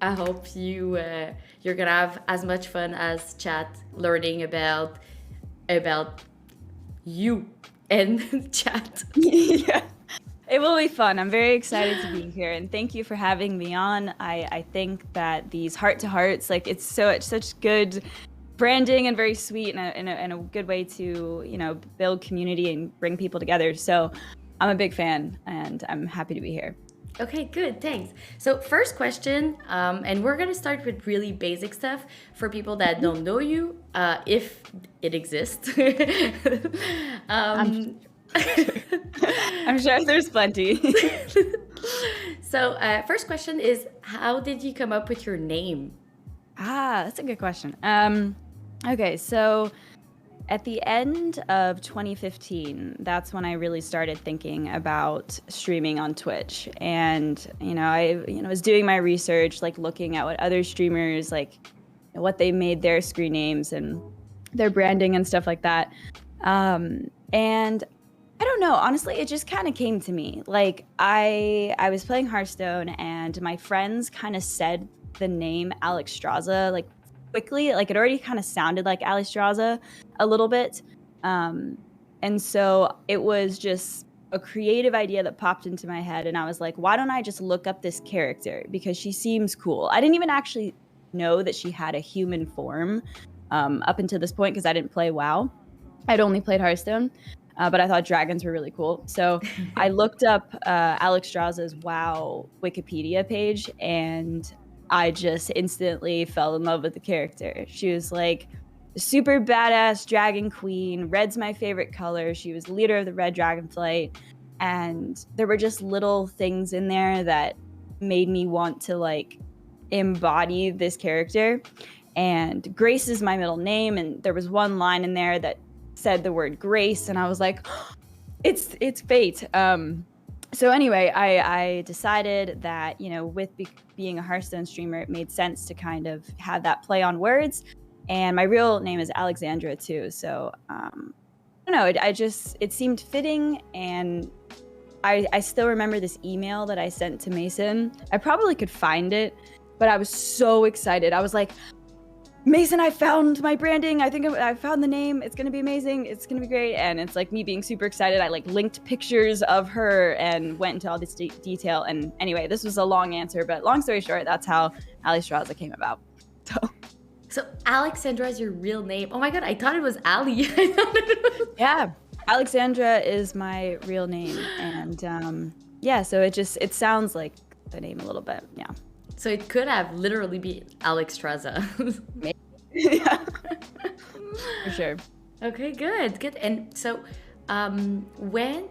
I hope you're gonna have as much fun as chat learning about you and chat. Yeah. It will be fun. I'm very excited to be here, and thank you for having me on. I think that these heart to hearts, like it's such good branding and very sweet and a good way to build community and bring people together. So I'm a big fan, and I'm happy to be here. Okay, good, thanks. So, first question, and we're gonna start with really basic stuff for people that don't know you, if it exists. I'm um, I'm sure there's plenty. so, first question is, how did you come up with your name? That's a good question. Okay, so at the end of 2015, that's when I really started thinking about streaming on Twitch. And, I was doing my research, like looking at what other streamers, like what they made their screen names and their branding and stuff like that. And I don't know, honestly, it just kind of came to me. Like I was playing Hearthstone and my friends kind of said the name Alliestrasza like quickly, like it already kind of sounded like Alliestrasza a little bit. And so it was just a creative idea that popped into my head, and I was like, why don't I just look up this character because she seems cool. I didn't even actually know that she had a human form up until this point because I didn't play WoW. I'd only played Hearthstone. But I thought dragons were really cool. So I looked up Alliestrasza's WoW Wikipedia page, and I just instantly fell in love with the character. She was like super badass dragon queen. Red's my favorite color. She was leader of the Red Dragonflight. And there were just little things in there that made me want to like embody this character. And Grace is my middle name. And there was one line in there that said the word grace, and I was like, oh, it's fate. So anyway, I decided that with being a Hearthstone streamer, it made sense to kind of have that play on words. And my real name is Alexandra too. So I don't know. It seemed fitting, and I still remember this email that I sent to Mason. I probably could find it, but I was so excited. I was like, Mason, I found my branding. I think I found the name. It's going to be amazing. It's going to be great. And it's like me being super excited. I like linked pictures of her and went into all this detail. And anyway, this was a long answer, but long story short, that's how Alliestrasza came about. So Alexandra is your real name. Oh my god, I thought it was Ali. Yeah, Alexandra is my real name. And yeah, so it sounds like the name a little bit. Yeah. So it could have literally been Alliestrasza. Maybe. Yeah. For sure. Okay, good. And so when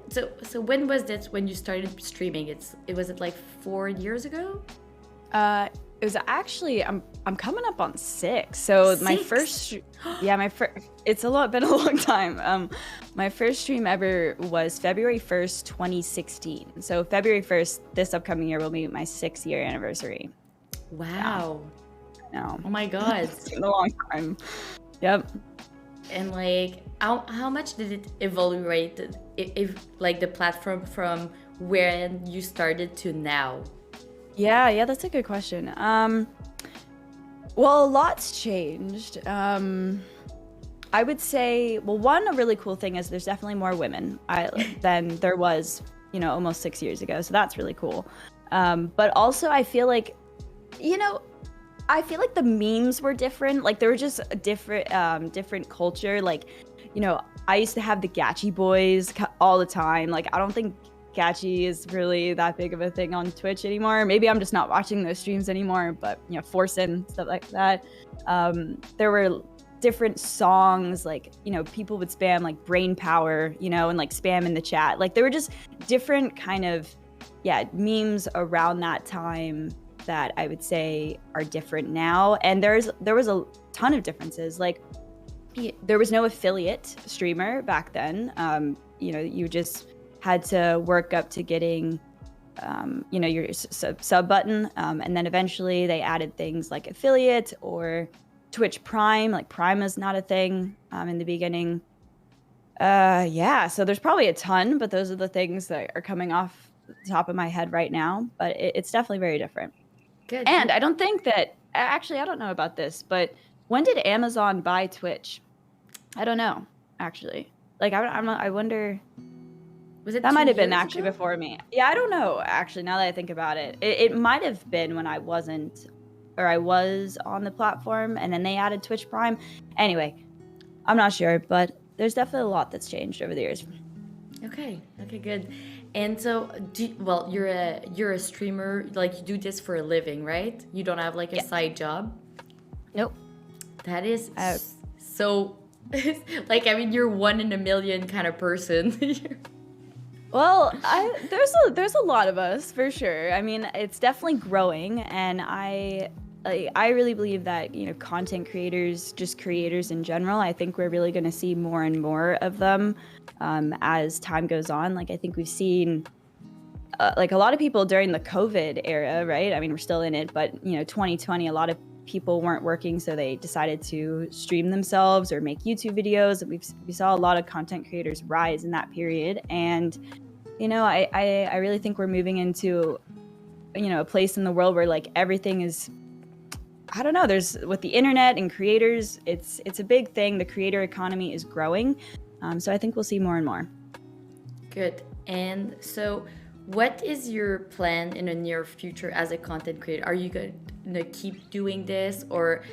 was this when you started streaming? It was it like 4 years ago? It was actually I'm coming up on 6. So 6? my first it's been a long time. My first stream ever was February 1st, 2016. So February 1st this upcoming year will be my 6-year anniversary. Wow. Yeah. No. Oh my god. It's been a long time. Yep. And like how much did it evaluate if like the platform from when you started to now? Yeah, that's a good question. Well, a lot's changed. I would say, well, one, a really cool thing is there's definitely more women than there was, almost 6 years ago. So that's really cool. But also I feel like, the memes were different. Like there were just a different culture. Like, I used to have the Gachi boys all the time. Like, I don't think Gachi is really that big of a thing on Twitch anymore. Maybe I'm just not watching those streams anymore, but Forsen, stuff like that. There were different songs, like, people would spam like brain power, and like spam in the chat. Like there were just different kind of, memes around that time that I would say are different now. And there was a ton of differences. Like there was no affiliate streamer back then. You just had to work up to getting, your sub button. And then eventually they added things like affiliate or Twitch Prime. Like Prime is not a thing in the beginning. So there's probably a ton, but those are the things that are coming off the top of my head right now. But it's definitely very different. Good. And I don't think that, actually, I don't know about this, but when did Amazon buy Twitch? I don't know, actually. Like, I wonder, Was it that two might have been years actually ago? before me. Yeah, I don't know, actually, now that I think about it. It might have been when I wasn't, or I was on the platform, and then they added Twitch Prime. Anyway, I'm not sure, but there's definitely a lot that's changed over the years. Okay. Okay. Good. And so, well, you're a streamer. Like you do this for a living, right? You don't have like a Yes. side job. Nope. That is Uh, so. Like I mean, you're one in a million kind of person. Well, there's a lot of us for sure. I mean, it's definitely growing, and I really believe that, content creators, just creators in general, I think we're really going to see more and more of them as time goes on. Like, I think we've seen like a lot of people during the COVID era, right? I mean, we're still in it, but 2020, a lot of people weren't working, so they decided to stream themselves or make YouTube videos. And we saw a lot of content creators rise in that period, and I really think we're moving into a place in the world where like everything is, I don't know, there's, with the internet and creators, it's a big thing. The creator economy is growing, so I think we'll see more and more. Good. And so, what is your plan in the near future as a content creator? Are you going to keep doing this, or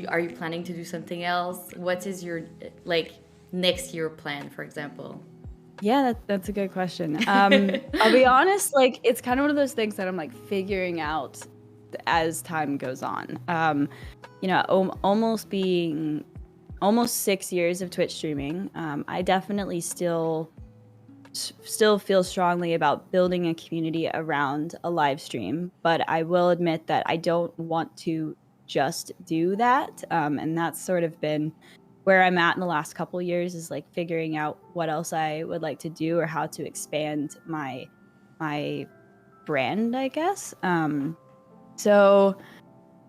are you planning to do something else? What is your like next year plan, for example? Yeah, that's a good question. I'll be honest, like it's kind of one of those things that I'm like figuring out as time goes on. Almost being almost 6 years of Twitch streaming, I definitely still feel strongly about building a community around a live stream, but I will admit that I don't want to just do that, and that's sort of been where I'm at in the last couple years, is like figuring out what else I would like to do or how to expand my brand, I guess. So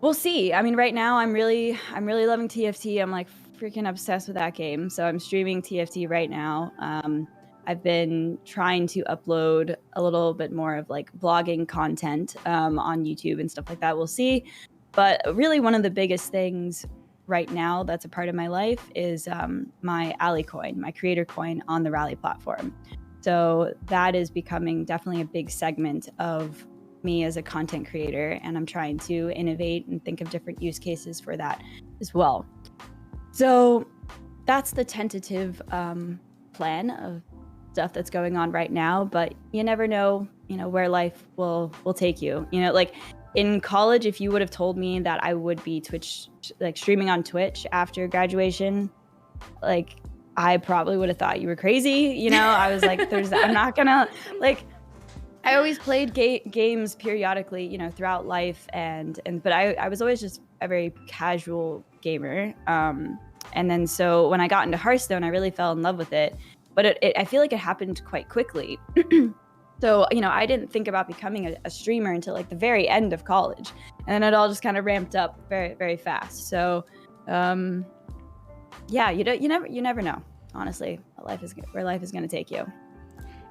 we'll see. I mean, right now I'm really loving TFT. I'm like freaking obsessed with that game. So I'm streaming TFT right now. I've been trying to upload a little bit more of like vlogging content on YouTube and stuff like that. We'll see. But really, one of the biggest things right now that's a part of my life is my Ally coin, my creator coin on the Rally platform. So that is becoming definitely a big segment of me as a content creator, and I'm trying to innovate and think of different use cases for that as well. So that's the tentative plan of stuff that's going on right now, but you never know, where life will take you. Like in college, if you would have told me that I would be like streaming on Twitch after graduation, like I probably would have thought you were crazy. I was like, I'm not gonna, like, I always played games periodically, throughout life, but I was always just a very casual gamer. And then so when I got into Hearthstone, I really fell in love with it. But I feel like it happened quite quickly. So, I didn't think about becoming a streamer until like the very end of college. And then it all just kind of ramped up very, very fast. So, yeah, you never know, honestly, where life is going to take you.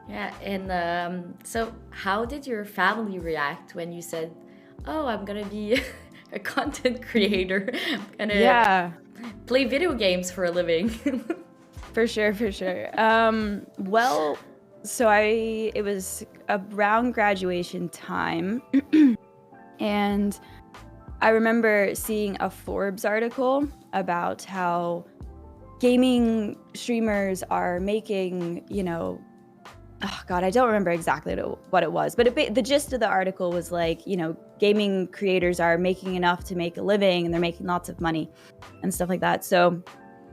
Yeah, and so how did your family react when you said, "Oh, I'm gonna be a content creator. I'm gonna play video games for a living." For sure, for sure. Well, so it was around graduation time, and I remember seeing a Forbes article about how gaming streamers are making, oh God, I don't remember exactly what it was, but the gist of the article was like, gaming creators are making enough to make a living, and they're making lots of money and stuff like that. So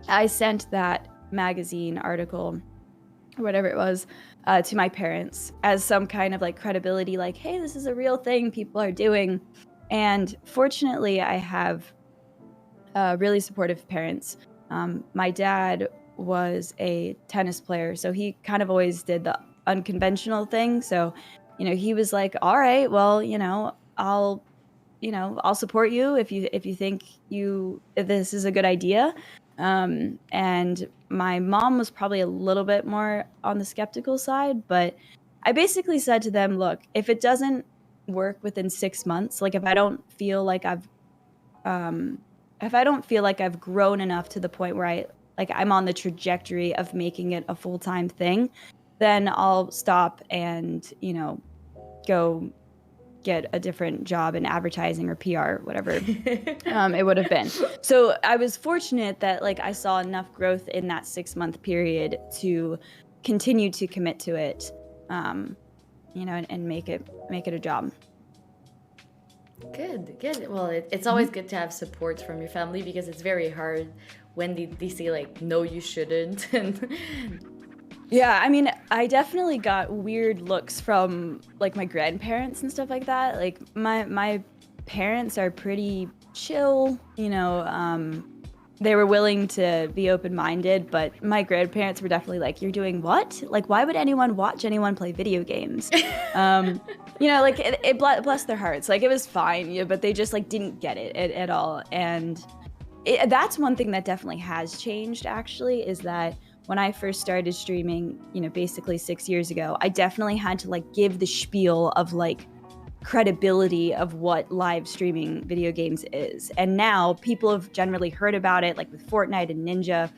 I sent that magazine article or whatever it was to my parents as some kind of like credibility, like, hey, this is a real thing people are doing. And fortunately, I have really supportive parents. My dad was a tennis player, so he kind of always did the unconventional thing. So, he was like, all right, well, I'll support you if you think if this is a good idea. And my mom was probably a little bit more on the skeptical side, but I basically said to them, look, if it doesn't work within 6 months, like if I don't feel like I've grown enough to the point where I'm on the trajectory of making it a full-time thing, then I'll stop and, go get a different job in advertising or PR, whatever it would have been. So I was fortunate that like I saw enough growth in that 6-month period to continue to commit to it, and make it a job. Good. Well, it's always good to have support from your family because it's very hard when they say like, no, you shouldn't. And yeah, I mean, I definitely got weird looks from like my grandparents and stuff like that. Like my parents are pretty chill, they were willing to be open-minded, but my grandparents were definitely like, you're doing what? Like, why would anyone watch anyone play video games? Like it bless their hearts. Like it was fine, but they just like didn't get it at all. And that's one thing that definitely has changed actually, is that when I first started streaming, basically 6 years ago, I definitely had to like give the spiel of like credibility of what live streaming video games is. And now people have generally heard about it, like with Fortnite and Ninja.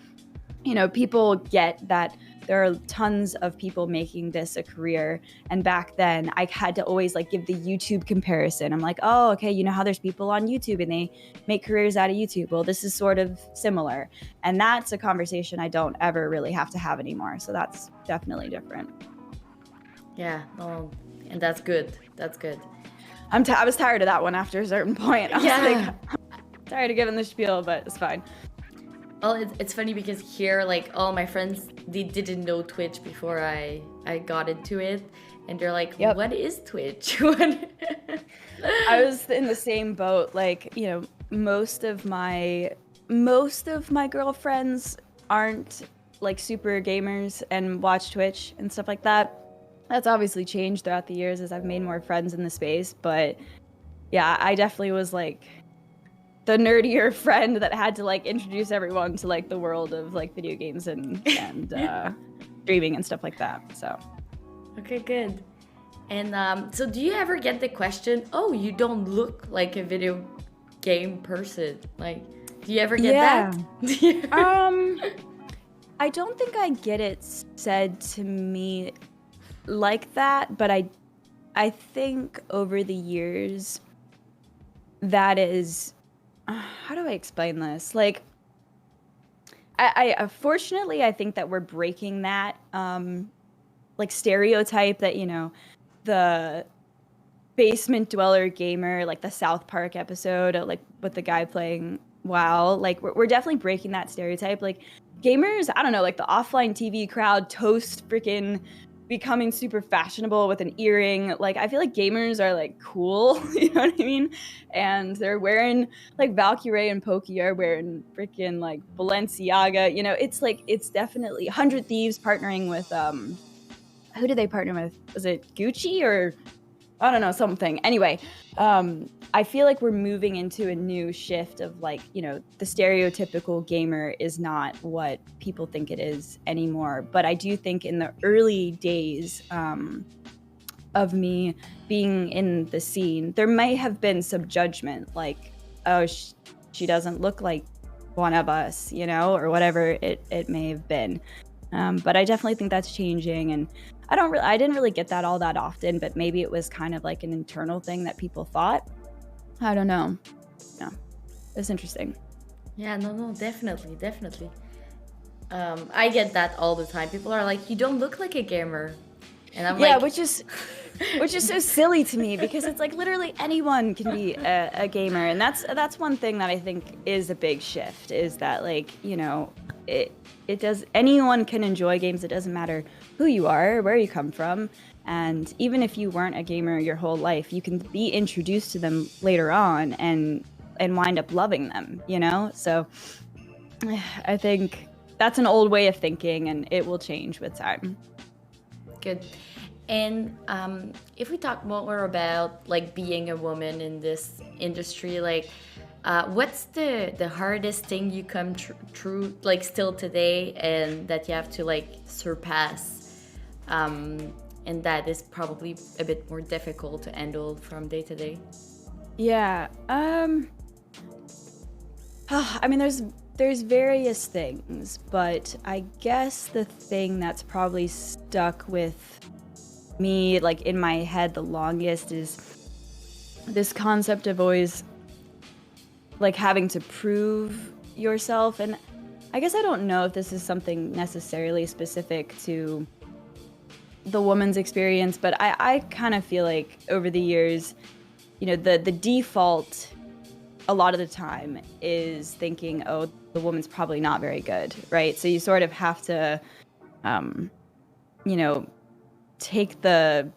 People get that there are tons of people making this a career. And back then I had to always like give the YouTube comparison. I'm like, oh, okay, how there's people on YouTube and they make careers out of YouTube. Well, this is sort of similar. And that's a conversation I don't ever really have to have anymore. So that's definitely different. Yeah, and that's good. That's good. I was tired of that one after a certain point. I was like, I'm tired of giving the spiel, but it's fine. Well, it's funny because here, like, all my friends, they didn't know Twitch before I got into it. And they're like, yep. What is Twitch? I was in the same boat. Like, most of my girlfriends aren't, like, super gamers and watch Twitch and stuff like that. That's obviously changed throughout the years as I've made more friends in the space. But, yeah, I definitely was, like, the nerdier friend that had to like introduce everyone to like the world of like video games and streaming and stuff like that. So okay, good. And so do you ever get the question, oh, you don't look like a video game person? Like, do you ever get that? I don't think I get it said to me like that, but I think over the years that is, how do I explain this? Like, I fortunately, I think that we're breaking that, like, stereotype that, the basement dweller gamer, like the South Park episode, like, with the guy playing WoW. Like, we're definitely breaking that stereotype. Like, gamers, I don't know, like, the offline TV crowd toast freaking becoming super fashionable with an earring. Like, I feel like gamers are like cool, you know what I mean? And they're wearing like Valkyrie and Pokey are wearing freaking like Balenciaga. It's like, it's definitely 100 Thieves partnering with who did they partner with? Was it Gucci or I don't know, something. Anyway, I feel like we're moving into a new shift of like, the stereotypical gamer is not what people think it is anymore. But I do think in the early days of me being in the scene, there may have been some judgment, like, oh, she doesn't look like one of us, or whatever it may have been. But I definitely think that's changing, and I didn't really get that all that often, but maybe it was kind of like an internal thing that people thought. I don't know. Yeah, it's interesting. Yeah, no, definitely. I get that all the time. People are like, you don't look like a gamer. And I'm like... Yeah, which is so silly to me, because it's like literally anyone can be a gamer. And that's one thing that I think is a big shift, is that like, anyone can enjoy games. It doesn't matter who you are, where you come from. And even if you weren't a gamer your whole life, you can be introduced to them later on and wind up loving them, So I think that's an old way of thinking, and it will change with time. Good. And if we talk more about like being a woman in this industry, like what's the hardest thing you come through like still today and that you have to like surpass? and that is probably a bit more difficult to handle from day to day? Yeah. I mean, there's various things, but I guess the thing that's probably stuck with me, like in my head the longest, is this concept of always like having to prove yourself. And I guess I don't know if this is something necessarily specific to the woman's experience, but I kind of feel like over the years, you know, the default a lot of the time is thinking, oh, the woman's probably not very good, right? So you sort of have to, you know, take the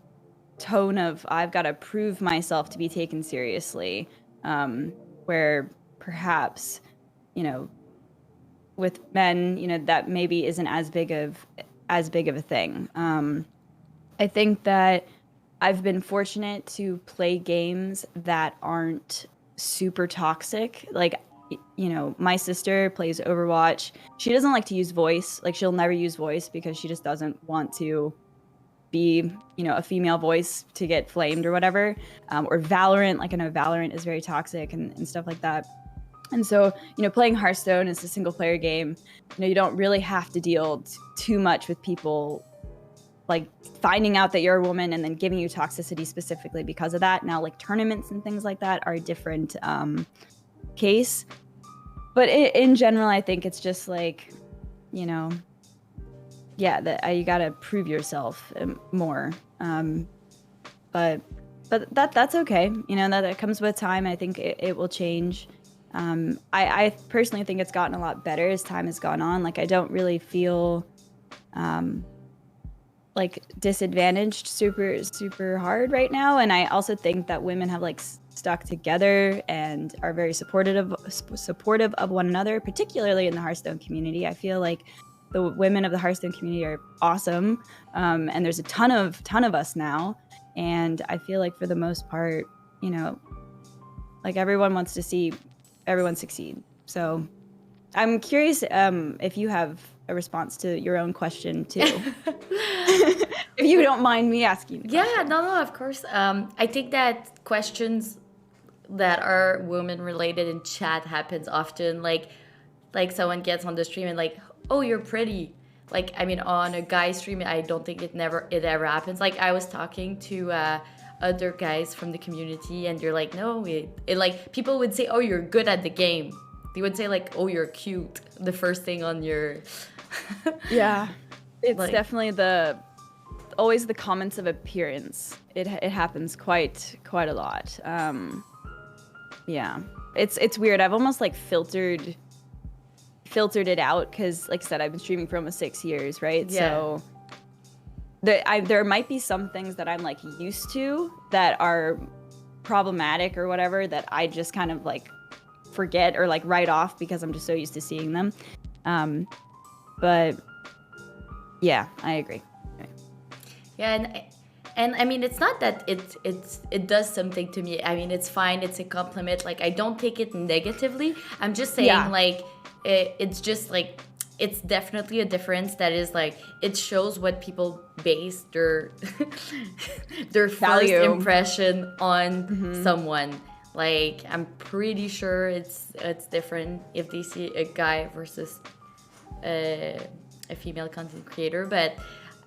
tone of I've got to prove myself to be taken seriously, where perhaps, you know, with men, you know, that maybe isn't as big of a thing. I think that I've been fortunate to play games that aren't super toxic. Like, you know, my sister plays Overwatch. She doesn't like to use voice. Like, she'll never use voice because she just doesn't want to be, you know, a female voice to get flamed or whatever. Or Valorant, like I know Valorant is very toxic and stuff like that. And so, you know, playing Hearthstone is a single player game. You know, you don't really have to deal too much with people like finding out that you're a woman and then giving you toxicity specifically because of that. Now, like tournaments and things like that are a different case. But in general, I think it's just like, you know, yeah, that you got to prove yourself more. But that's okay. You know, that comes with time. I think it will change. I personally think it's gotten a lot better as time has gone on. Like, I don't really feel like disadvantaged super hard right now. And I also think that women have like stuck together and are very supportive of one another, particularly in the Hearthstone community. I feel like the women of the Hearthstone community are awesome. And there's a ton of us now. And I feel like for the most part, you know, like everyone wants to see everyone succeed. So I'm curious if you have a response to your own question too. If you don't mind me asking. Yeah, no, of course. I think that questions that are women related in chat happens often. Like someone gets on the stream and like, oh, you're pretty. Like, I mean, on a guy stream, I don't think it ever happens. Like, I was talking to other guys from the community, and they're like, no, it like people would say, oh, you're good at the game. They would say like, oh, you're cute. The first thing on your yeah, it's like, definitely always the comments of appearance. It happens quite a lot. Yeah, it's weird. I've almost like filtered it out because, like I said, I've been streaming for almost 6 years, right? Yeah. So there might be some things that I'm like used to that are problematic or whatever that I just kind of like forget or like write off because I'm just so used to seeing them. But yeah, I agree. Yeah, and I mean, it's not that it does something to me. I mean, it's fine. It's a compliment. Like, I don't take it negatively. I'm just saying, like, it's just like, it's definitely a difference that is like, it shows what people base their first Value. Impression on someone. Like, I'm pretty sure it's different if they see a guy versus a female content creator, but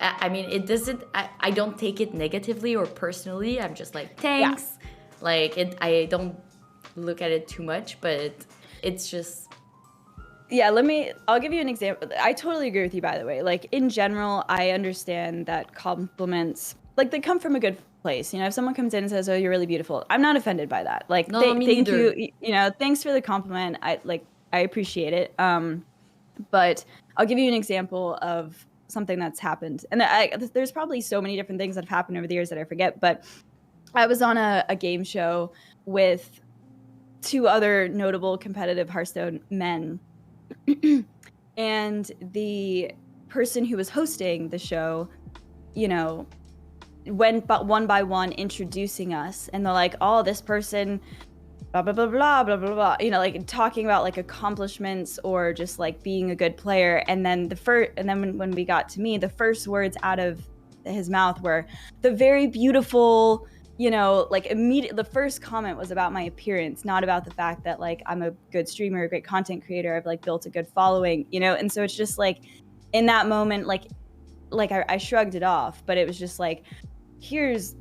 I mean, it doesn't. I don't take it negatively or personally. I'm just like, thanks. Yeah. Like, I don't look at it too much, but it's just. Yeah, I'll give you an example. I totally agree with you, by the way. Like, in general, I understand that compliments, like, they come from a good place. You know, if someone comes in and says, oh, you're really beautiful, I'm not offended by that. Like, no, thank you. You know, thanks for the compliment. I appreciate it. But I'll give you an example of something that's happened. And there's probably so many different things that have happened over the years that I forget. But I was on a game show with 2 other notable competitive Hearthstone men. And the person who was hosting the show, you know, went one by one introducing us. And they're like, oh, this person, blah, blah, blah, blah, blah, blah, blah. You know, like talking about like accomplishments or just like being a good player. And then when we got to me, the first words out of his mouth were the very beautiful, you know, like immediate. The first comment was about my appearance, not about the fact that like I'm a good streamer, a great content creator. I've like built a good following, you know. And so it's just like in that moment, like I shrugged it off, but it was just like, here's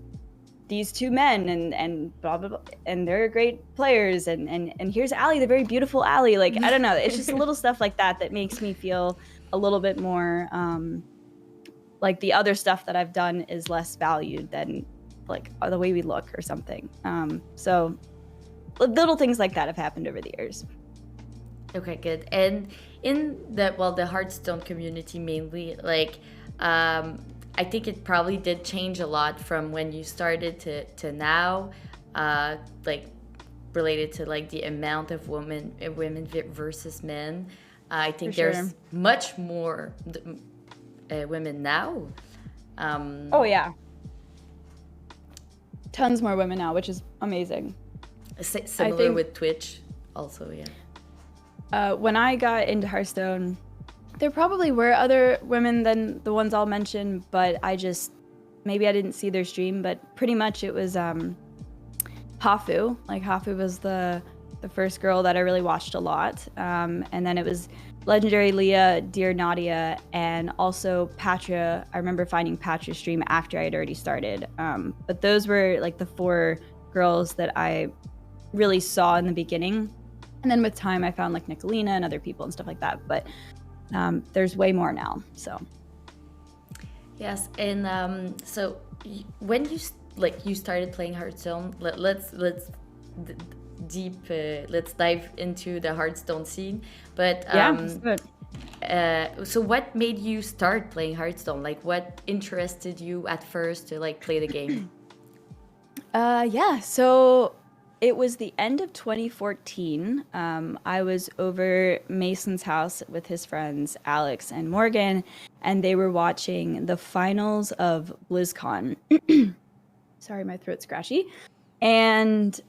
these two men and blah blah blah, and they're great players, and here's Allie, the very beautiful Allie. Like I don't know, it's just little stuff like that makes me feel a little bit more like the other stuff that I've done is less valued than like the way we look or something. So little things like that have happened over the years. Okay, good. And in the Hearthstone community mainly, like I think it probably did change a lot from when you started to now, like related to like the amount of women versus men. I think there's much more women now. Oh yeah, tons more women now, which is amazing. Similar with Twitch, also, yeah. When I got into Hearthstone, there probably were other women than the ones I'll mention, but maybe I didn't see their stream, but pretty much it was Hafu. Like Hafu was the first girl that I really watched a lot. And then it was Legendary Leah, Dear Nadia, and also Patra. I remember finding Patra's stream after I had already started. But those were like the 4 girls that I really saw in the beginning. And then with time, I found like Nicolina and other people and stuff like that. But there's way more now. So yes, and so when you started playing Hearthstone, let's dive into the Hearthstone scene. But so what made you start playing Hearthstone? Like what interested you at first to like play the game? So it was the end of 2014. I was over Mason's house with his friends, Alex and Morgan, and they were watching the finals of BlizzCon. Sorry, my throat's scratchy. And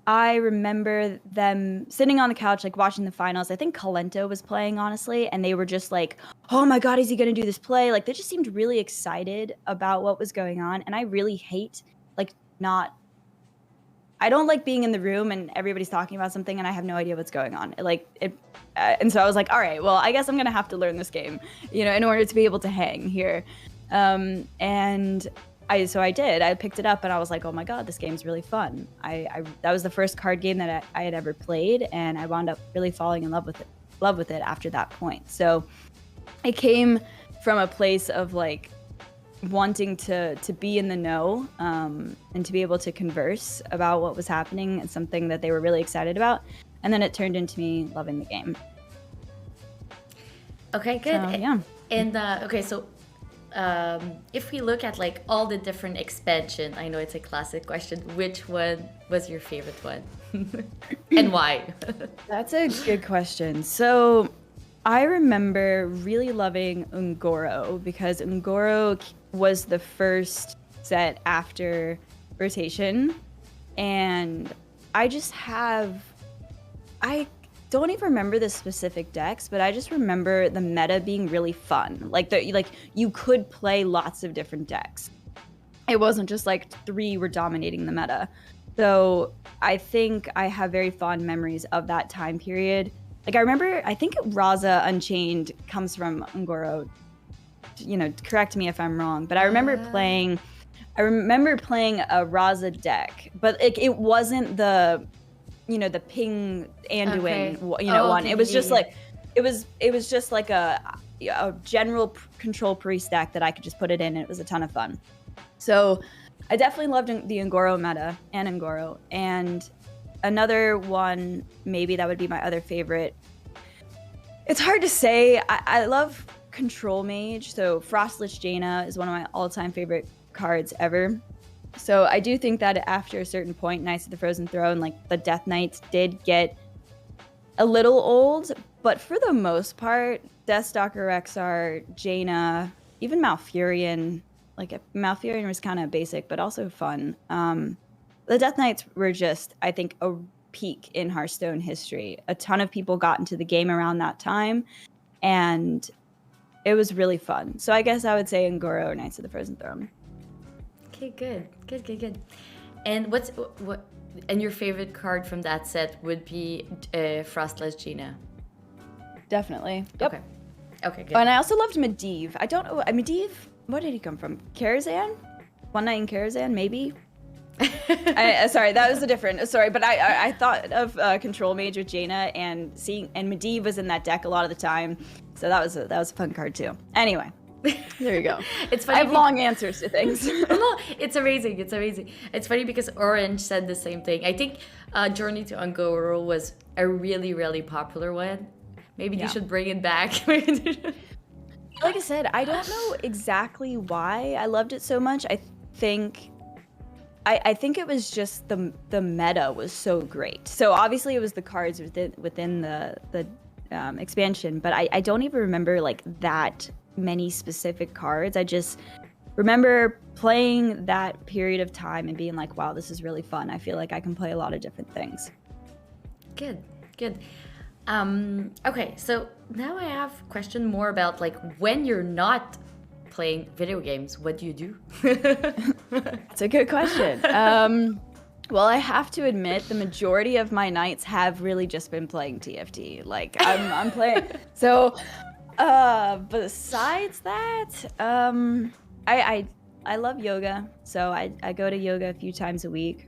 I remember them sitting on the couch, like watching the finals. I think Kalento was playing, honestly, and they were just like, oh my God, is he going to do this play? Like they just seemed really excited about what was going on. And I really hate I don't like being in the room and everybody's talking about something and I have no idea what's going on. And so I was like, all right, well, I guess I'm gonna have to learn this game, you know, in order to be able to hang here. So I did. I picked it up and I was like, oh my God, this game's really fun. That was the first card game that I had ever played, and I wound up really falling in love with it after that point. So I came from a place of like wanting to be in the know and to be able to converse about what was happening and something that they were really excited about, and then it turned into me loving the game. Okay, good. So, yeah. And okay, so if we look at like all the different expansion, I know it's a classic question, which one was your favorite one and why? That's a good question. So I remember really loving Ungoro because Ungoro was the first set after rotation, and I don't even remember the specific decks, but I just remember the meta being really fun. Like you could play lots of different decks. It wasn't just like 3 were dominating the meta. So I think I have very fond memories of that time period. Like I think Raza Unchained comes from Ungoro. You know, correct me if I'm wrong, but I remember playing a Raza deck, but it wasn't the, you know, the ping Anduin, one. Okay. It was just like, it was just like a general control priest deck that I could just put it in, and it was a ton of fun. So I definitely loved the Ungoro meta and Ungoro. And another one, maybe that would be my other favorite. It's hard to say. I love Control Mage. So Frostlich Jaina is one of my all-time favorite cards ever. So I do think that after a certain point, Knights of the Frozen Throne, like the Death Knights did get a little old, but for the most part, Deathstalker Rexar, Jaina, even Malfurion, like Malfurion was kind of basic, but also fun. The Death Knights were just, I think, a peak in Hearthstone history. A ton of people got into the game around that time, and it was really fun. So I guess I would say Ngoro or Knights of the Frozen Throne. Okay, good. And what? And your favorite card from that set would be Frostless Gina. Definitely. Yep. Okay, good. Oh, and I also loved Medivh. I don't know. Medivh, where did he come from? Karazhan? One Night in Karazhan, maybe? Sorry, that was a different. Sorry, but I thought of Control Mage with Jaina and Medivh was in that deck a lot of the time, so that was a fun card too. Anyway, there you go. It's funny. I have long answers to things. No, it's amazing. It's funny because Orange said the same thing. I think Journey to Ungoro was a really, really popular one. Maybe you should bring it back. Like I said, I don't know exactly why I loved it so much. I think it was just the meta was so great. So obviously it was the cards within the expansion, but I don't even remember like that many specific cards. I just remember playing that period of time and being like, wow, this is really fun. I feel like I can play a lot of different things. Good. Okay, so now I have a question more about like when you're not playing video games, what do you do? That's a good question. Well, I have to admit the majority of my nights have really just been playing TFT. Like I'm playing. So, besides that, I love yoga. So I go to yoga a few times a week.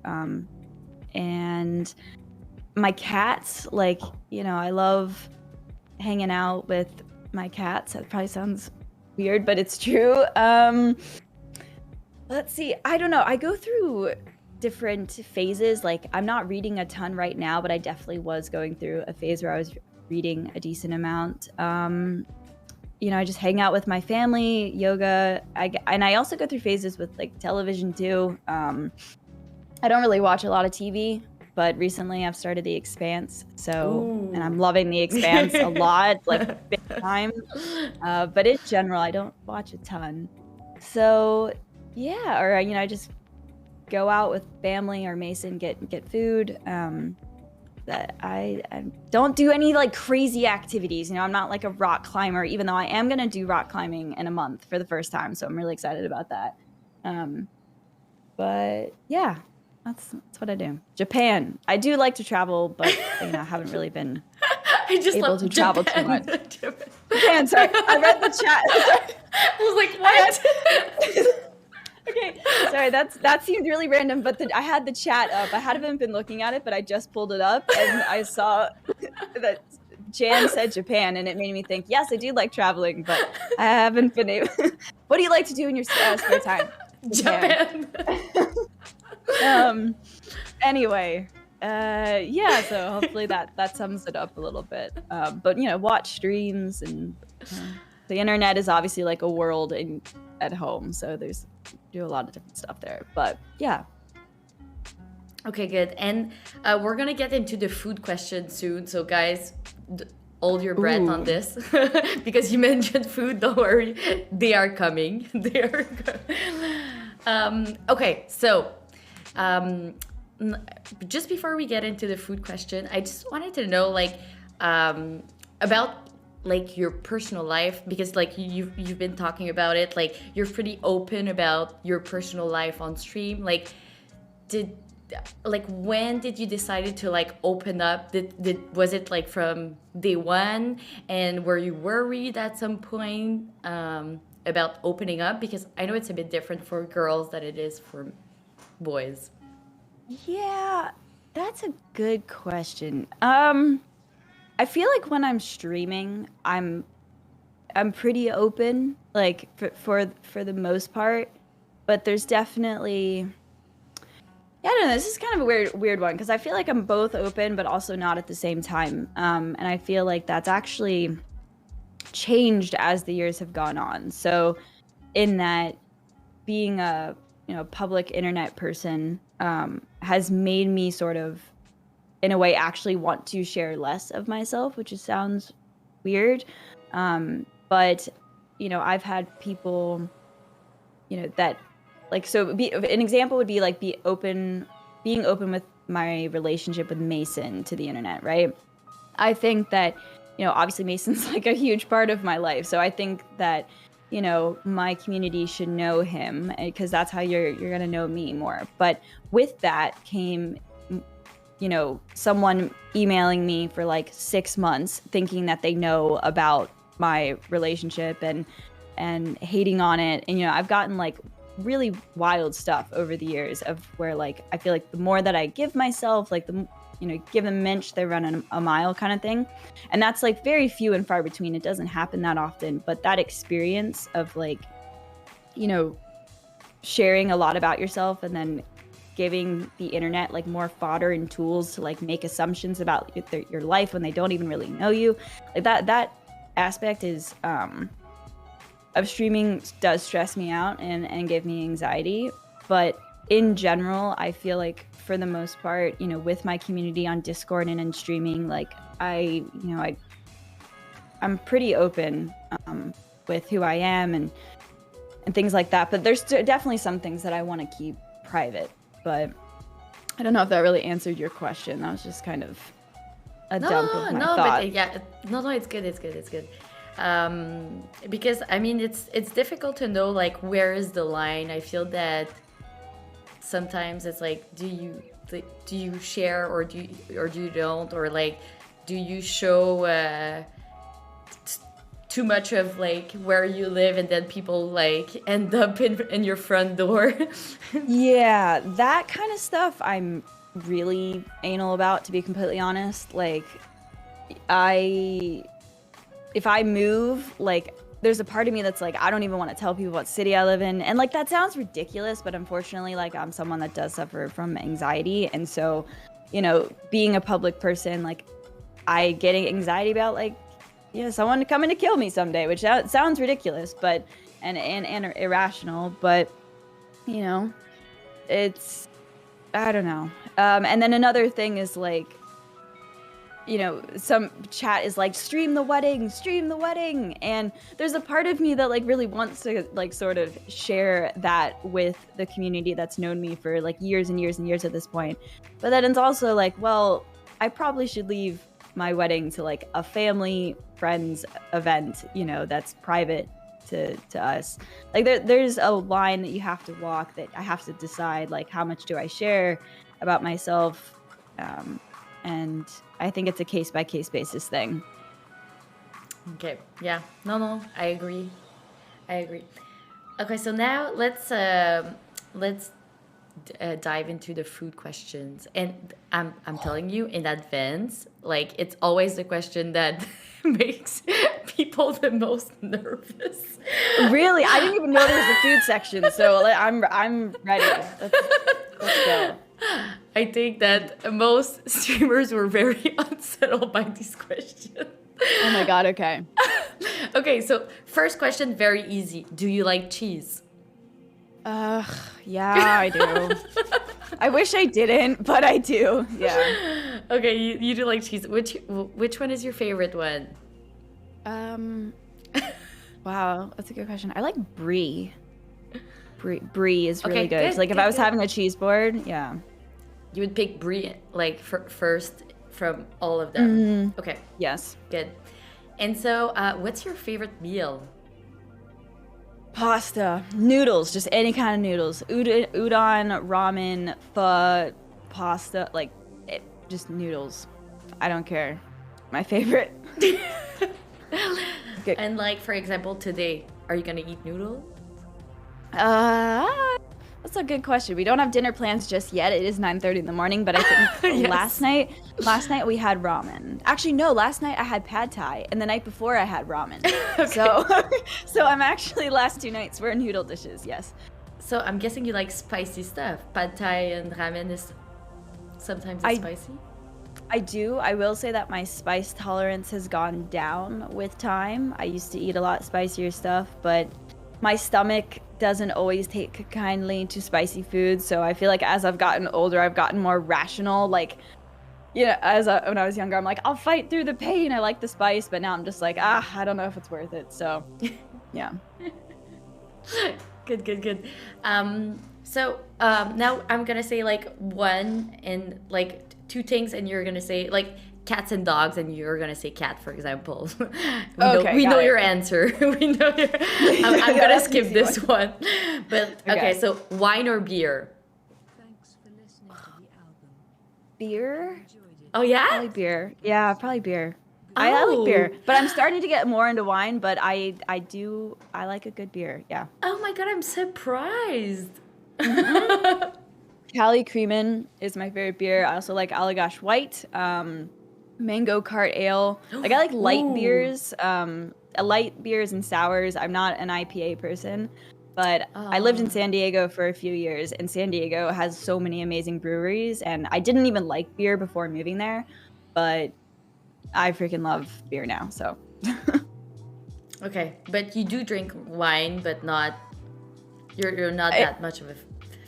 And my cats, like, you know, I love hanging out with my cats. That probably sounds weird, but it's true. Let's see. I don't know. I go through different phases. Like, I'm not reading a ton right now, but I definitely was going through a phase where I was reading a decent amount. You know, I just hang out with my family, yoga. And I also go through phases with like television too. I don't really watch a lot of TV, but recently I've started The Expanse. So, and I'm loving The Expanse a lot, like big time. But in general, I don't watch a ton. So yeah, or, you know, I just go out with family or Mason, get food. That I don't do any like crazy activities. You know, I'm not like a rock climber, even though I am going to do rock climbing in a month for the first time. So I'm really excited about that. But yeah, that's what I do. Japan. I do like to travel, but you know, I haven't really been able to travel too much. Japan, sorry. I read the chat. I was like, what? Okay, sorry, that seemed really random, but I had the chat up. I hadn't been looking at it, but I just pulled it up, and I saw that Jan said Japan, and it made me think, yes, I do like traveling, but I haven't been able. What do you like to do in your spare time? Japan. Anyway, yeah, so hopefully that sums it up a little bit. But, you know, watch streams, and the internet is obviously like a world at home, so do a lot of different stuff there. But yeah. Okay, good. And we're gonna get into the food question soon, so guys, hold your breath on this because you mentioned food. Don't worry, they are coming. Okay, so just before we get into the food question, I just wanted to know like about like your personal life, because like you've been talking about it, like you're pretty open about your personal life on stream. Like when did you decided to like open up? Was it like from day one, and were you worried at some point about opening up? Because I know it's a bit different for girls than it is for boys. Yeah, that's a good question. I feel like when I'm streaming, I'm pretty open, like for the most part. But there's definitely, yeah, I don't know. This is kind of a weird one, because I feel like I'm both open, but also not at the same time. And I feel like that's actually changed as the years have gone on. So, in that, being a public internet person has made me sort of, in a way, actually want to share less of myself, which sounds weird. But, you know, I've had people, you know, that like, so an example would be like being open with my relationship with Mason to the internet, right? I think that obviously Mason's like a huge part of my life. So I think that, my community should know him, because that's how you're going to know me more. But with that came, someone emailing me for like 6 months thinking that they know about my relationship and hating on it. And, I've gotten like really wild stuff over the years of where like I feel like the more that I give myself, like give them an inch, they run a mile kind of thing. And that's like very few and far between. It doesn't happen that often, but that experience of like, sharing a lot about yourself and then giving the internet like more fodder and tools to like make assumptions about your life when they don't even really know you, like that aspect is of streaming does stress me out and give me anxiety. But in general, I feel like for the most part, with my community on Discord and in streaming, like I'm pretty open with who I am and things like that. But there's definitely some things that I want to keep private. But I don't know if that really answered your question. That was just kind of a dump of my thought. But yeah, no, it's good. Because I mean, it's difficult to know like where is the line. I feel that sometimes it's like, do you share or do you don't, or like do you show too much of like where you live and then people like end up in your front door? Yeah, that kind of stuff I'm really anal about, to be completely honest. Like if I move, like there's a part of me that's like, I don't even want to tell people what city I live in. And like, that sounds ridiculous, but unfortunately, like I'm someone that does suffer from anxiety. And so, being a public person, like I get anxiety about like, someone coming to kill me someday, which sounds ridiculous, but, and irrational, but it's, I don't know. And then another thing is like, some chat is like, stream the wedding. And there's a part of me that like really wants to like sort of share that with the community that's known me for like years and years and years at this point. But then it's also like, well, I probably should leave my wedding to like a family friends event, that's private to us. Like there's a line that you have to walk, that I have to decide like how much do I share about myself. And I think it's a case-by-case basis thing. Okay, yeah. No, I agree. Okay, so now let's dive into the food questions. And I'm telling you in advance, like it's always the question that makes people the most nervous. Really? I didn't even know there was a food section, so I'm ready. Let's go. I think that most streamers were very unsettled by these questions. Oh my god, okay. Okay, so first question, very easy. Do you like cheese? Yeah, I do. I wish I didn't, but I do. Yeah. Okay, you do like cheese. Which one is your favorite one? Wow, that's a good question. I like brie. Brie is really good. Good, Like if I was having a cheese board, yeah. You would pick brie like first from all of them. Mm-hmm. Okay. Yes. Good. And so, what's your favorite meal? Pasta, noodles, just any kind of noodles. Udon, ramen, pho, pasta, like just noodles. I don't care. My favorite. Okay. And like, for example, today, are you gonna eat noodles? That's a good question. We don't have dinner plans just yet. It is 9:30 in the morning, but I think Yes. last night we had ramen. Actually, no, last night I had pad thai, and the night before I had ramen. Okay. So I'm actually last 2 nights were noodle dishes. Yes. So I'm guessing you like spicy stuff. Pad thai and ramen is sometimes spicy. I do. I will say that my spice tolerance has gone down with time. I used to eat a lot spicier stuff, but my stomach doesn't always take kindly to spicy food. So I feel like as I've gotten older, I've gotten more rational. Like, when I was younger, I'm like, I'll fight through the pain. I like the spice, but now I'm just like, I don't know if it's worth it. So, yeah. Good. So now I'm gonna say like one and like two things, and you're gonna say like cats and dogs, and you're gonna say cat, for example. Okay, we got know it. your answer. We know your. I'm Yeah, gonna that's an skip easy this one. But okay, Okay. so wine or beer? Beer? Oh yeah. Probably beer. Yeah, probably beer. I like Oh. beer, but I'm starting to get more into wine, but I like a good beer. Yeah. Oh my god, I'm surprised. Cali Creamin is my favorite beer. I also like Allagash White, Mango Cart Ale. Like I like light Ooh. beers, light beers and sours. I'm not an IPA person, but I lived in Oh. San Diego for a few years, and San Diego has so many amazing breweries. And I didn't even like beer before moving there, but I freaking love beer now. So Okay, but you do drink wine, but not. You're not I, that much of a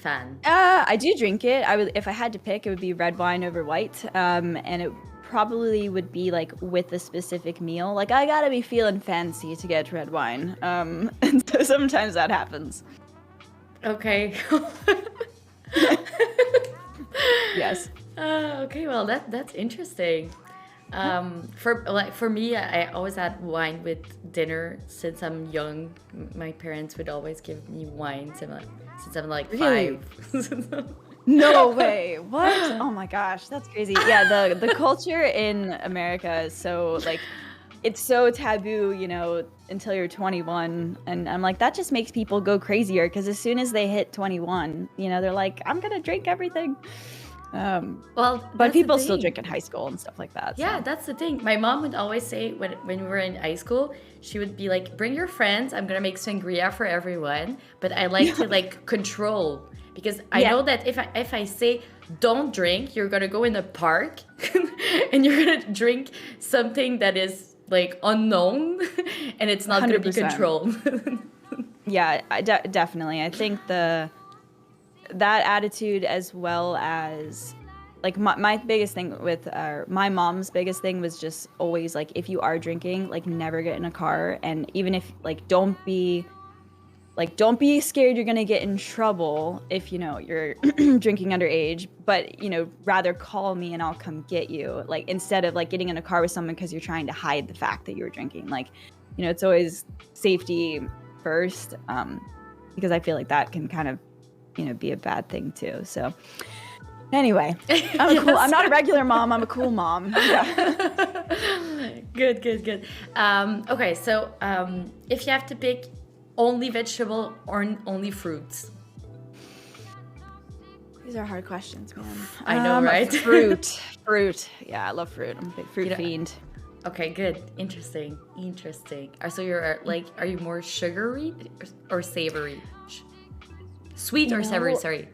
fan. I do drink it. I would, if I had to pick, it would be red wine over white. And it probably would be like with a specific meal. Like I gotta be feeling fancy to get red wine. And so sometimes that happens. Okay. Yes. Okay, well that's interesting. For me, I always had wine with dinner since I'm young. My parents would always give me wine since I'm like Really? 5. No way. What? Oh my gosh, that's crazy. Yeah, the culture in America is so like it's so taboo, you know, until you're 21. And I'm like, that just makes people go crazier because as soon as they hit 21, you know, they're like, I'm gonna drink everything. Well, But that's the people still thing. drink in high school and stuff like that. Yeah, So. that's the thing. My mom would always say when we were in high school, she would be like, "Bring your friends. I'm gonna make sangria for everyone." But I like to like control because I Yeah, know that if I say don't drink, you're gonna go in a park and you're gonna drink something that is like unknown, and it's not gonna be 100%. controlled. Yeah, definitely. I think that attitude as well as like my biggest thing with my mom's biggest thing was just always like if you are drinking, like never get in a car, and even if like don't be scared you're gonna get in trouble if you know you're drinking underage, but you know rather call me and I'll come get you, like instead of like getting in a car with someone because you're trying to hide the fact that you were drinking. Like, you know, it's always safety first, because I feel like that can kind of, you know, be a bad thing too. So anyway, I'm not a regular mom, I'm a cool mom. Yeah. Good. Okay, so if you have to pick only vegetable or only fruits. These are hard questions, man. I know, right? Fruit. Yeah, I love fruit. I'm a big fruit fiend. Okay, good. Interesting. So you're like, are you more sugary or savory? Sweet or savory? Sorry.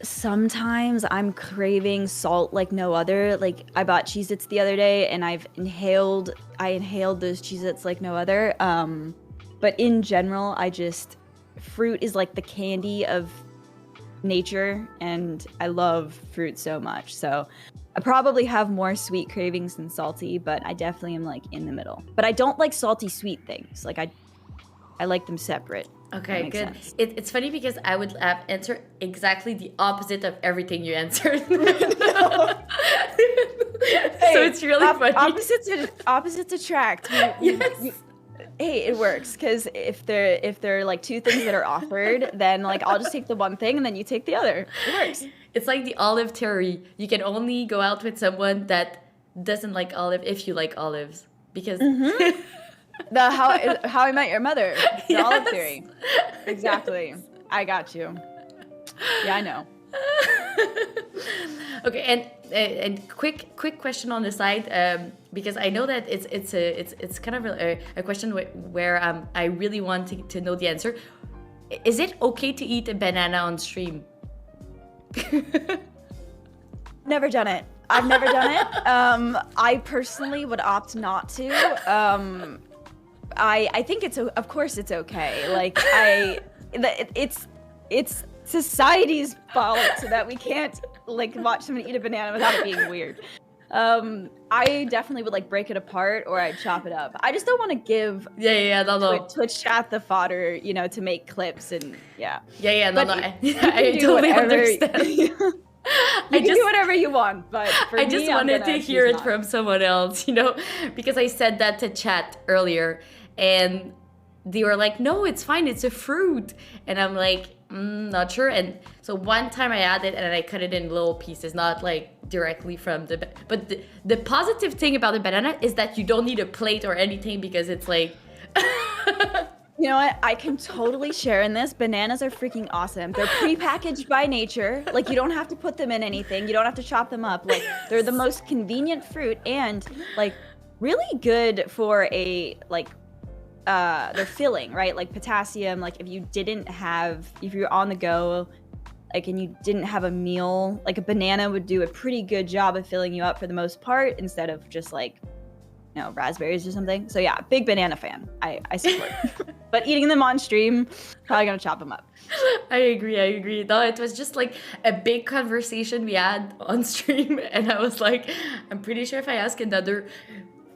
Sometimes I'm craving salt like no other. Like I bought Cheez-Its the other day and I inhaled those Cheez-Its like no other. But in general, fruit is like the candy of nature and I love fruit so much. So I probably have more sweet cravings than salty, but I definitely am like in the middle. But I don't like salty sweet things. Like I like them separate. Okay, good. It's funny because I would answer exactly the opposite of everything you answered. So it's really funny. Opposites attract. Hey, it works because if they're like two things that are offered, then like I'll just take the one thing and then you take the other. It works. It's like the olive theory. You can only go out with someone that doesn't like olive if you like olives because. The how I Met Your Mother, the Yes. olive theory. Exactly. Yes. I got you. Yeah, I know. Okay, and quick question on the side, because I know that it's kind of a question where I really want to know the answer. Is it okay to eat a banana on stream? Never done it. I've never done it. I personally would opt not to. I think of course it's okay. Like it's society's fault so that we can't like watch someone eat a banana without it being weird. I definitely would like break it apart or I'd chop it up. I just don't want to give no. Twitch chat the fodder, you know, to make clips and yeah. No, But I totally understand. You I can just do whatever you want, but for I me, just I'm wanted gonna to choose hear it not. from someone else, because I said that to chat earlier, and they were like, "No, it's fine. It's a fruit," and I'm like, "Not sure." And so one time I added, and then I cut it in little pieces, not like directly from the. But the positive thing about the banana is that you don't need a plate or anything because it's like. You know what? I can totally share in this. Bananas are freaking awesome. They're prepackaged by nature. Like, you don't have to put them in anything. You don't have to chop them up. Like, they're the most convenient fruit and, like, really good for they're filling, right? Like, potassium. Like, if you're on the go, like, and you didn't have a meal, like, a banana would do a pretty good job of filling you up for the most part instead of just, like, raspberries or something. So yeah, big banana fan. I support. But eating them on stream, probably gonna chop them up. I agree. No, it was just like a big conversation we had on stream, and I was like, I'm pretty sure if I ask another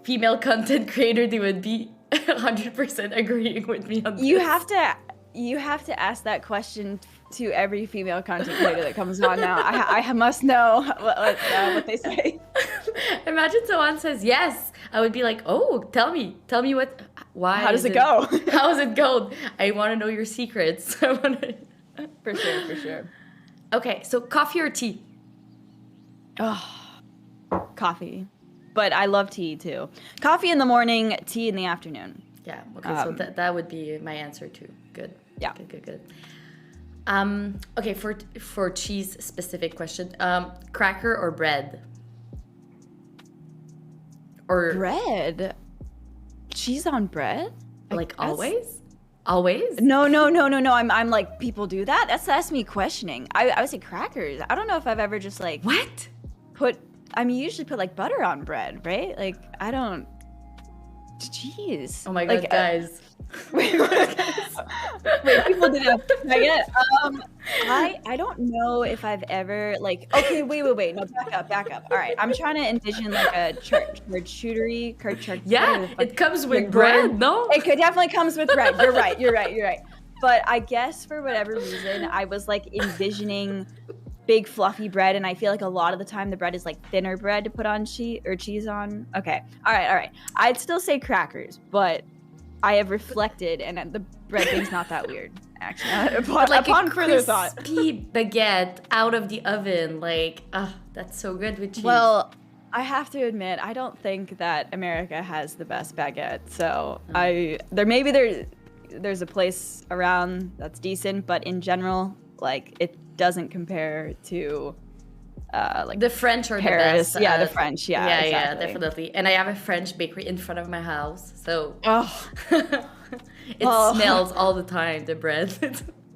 female content creator, they would be 100% agreeing with me on this. You have to ask that question to every female content creator that comes on now. I must know what they say. Imagine someone says yes. I would be like, oh, tell me why. How does it go? How does it go? I want to know your secrets. For sure. Okay, so coffee or tea? Oh, coffee. But I love tea too. Coffee in the morning, tea in the afternoon. Yeah, okay, so that would be my answer too. Good. Yeah. Good. Okay, for cheese specific question, cracker or bread? Or bread? Cheese on bread? Like always? Always? No. I'm like, people do that? That's me questioning. I would say crackers. I don't know if I've ever just like What? you usually put like butter on bread, right? Like, I don't. Jeez. Oh my god, like, guys. Wait, people did it. I don't know if I've ever like. Okay, wait. No, back up. All right, I'm trying to envision like a charcuterie. Yeah, it comes with bread, no? It definitely comes with bread. You're right. But I guess for whatever reason, I was like envisioning big fluffy bread, and I feel like a lot of the time the bread is like thinner bread to put on cheese on. Okay, all right. I'd still say crackers, but I have reflected, and the bread thing's not that weird, actually. Upon further thought. Crispy baguette out of the oven, like, that's so good with cheese. Well, I have to admit, I don't think that America has the best baguette. So there's a place around that's decent, but in general, like, it doesn't compare to like the French or Paris. the best. Yeah, the French. Yeah, exactly. Yeah, definitely. And I have a French bakery in front of my house, so it smells all the time. The bread.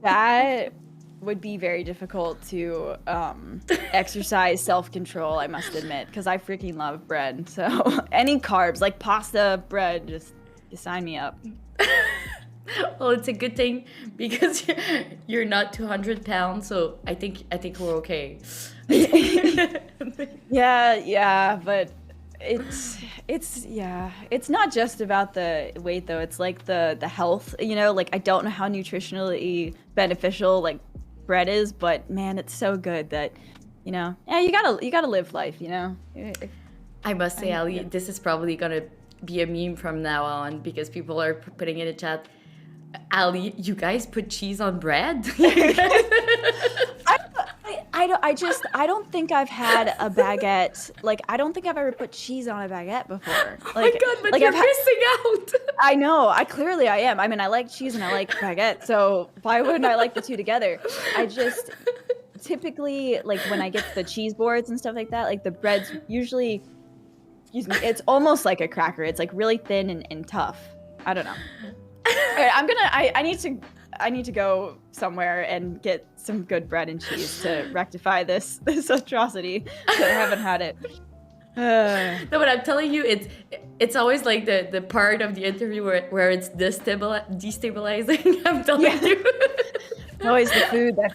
That would be very difficult to exercise self-control, I must admit, because I freaking love bread. So any carbs, like pasta, bread, just sign me up. Well, it's a good thing because you're not 200 pounds, so I think we're okay. Yeah, but it's not just about the weight though. It's like the health, like I don't know how nutritionally beneficial like bread is, but man, it's so good that you gotta live life, I must say, Allie, this is probably gonna be a meme from now on because people are putting in the chat, Allie, you guys put cheese on bread? I don't think I've had a baguette. Like, I don't think I've ever put cheese on a baguette before. Oh my god, but like, you're missing out. I know. I am. I mean, I like cheese and I like baguette, so why wouldn't I like the two together? I just typically, like, when I get the cheese boards and stuff like that, like the bread's usually, it's almost like a cracker. It's like really thin and tough. I don't know. All right, I need to go somewhere and get some good bread and cheese to rectify this atrocity. I haven't had it. No, but I'm telling you, it's always like the part of the interview where it's destabilizing. I'm telling you. Always the food that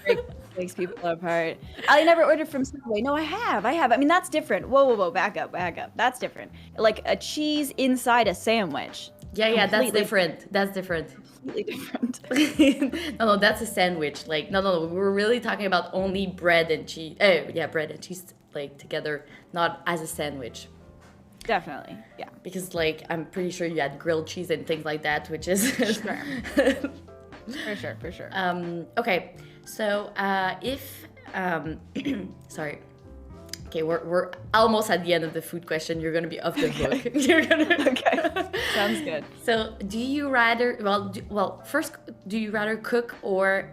breaks people apart. I never ordered from Subway. No, I have. I mean, that's different. Whoa, back up. That's different. Like a cheese inside a sandwich. Yeah, that's Completely different. That's different. completely different. No, that's a sandwich. Like, no, we're really talking about only bread and cheese. Yeah, bread and cheese like together, not as a sandwich. Definitely, yeah. Because like I'm pretty sure you had grilled cheese and things like that, which is Sure. For sure. Okay. So if sorry. Okay, we're almost at the end of the food question. You're gonna be off the hook. You're gonna. Okay, sounds good. So, do you rather? First, do you rather cook or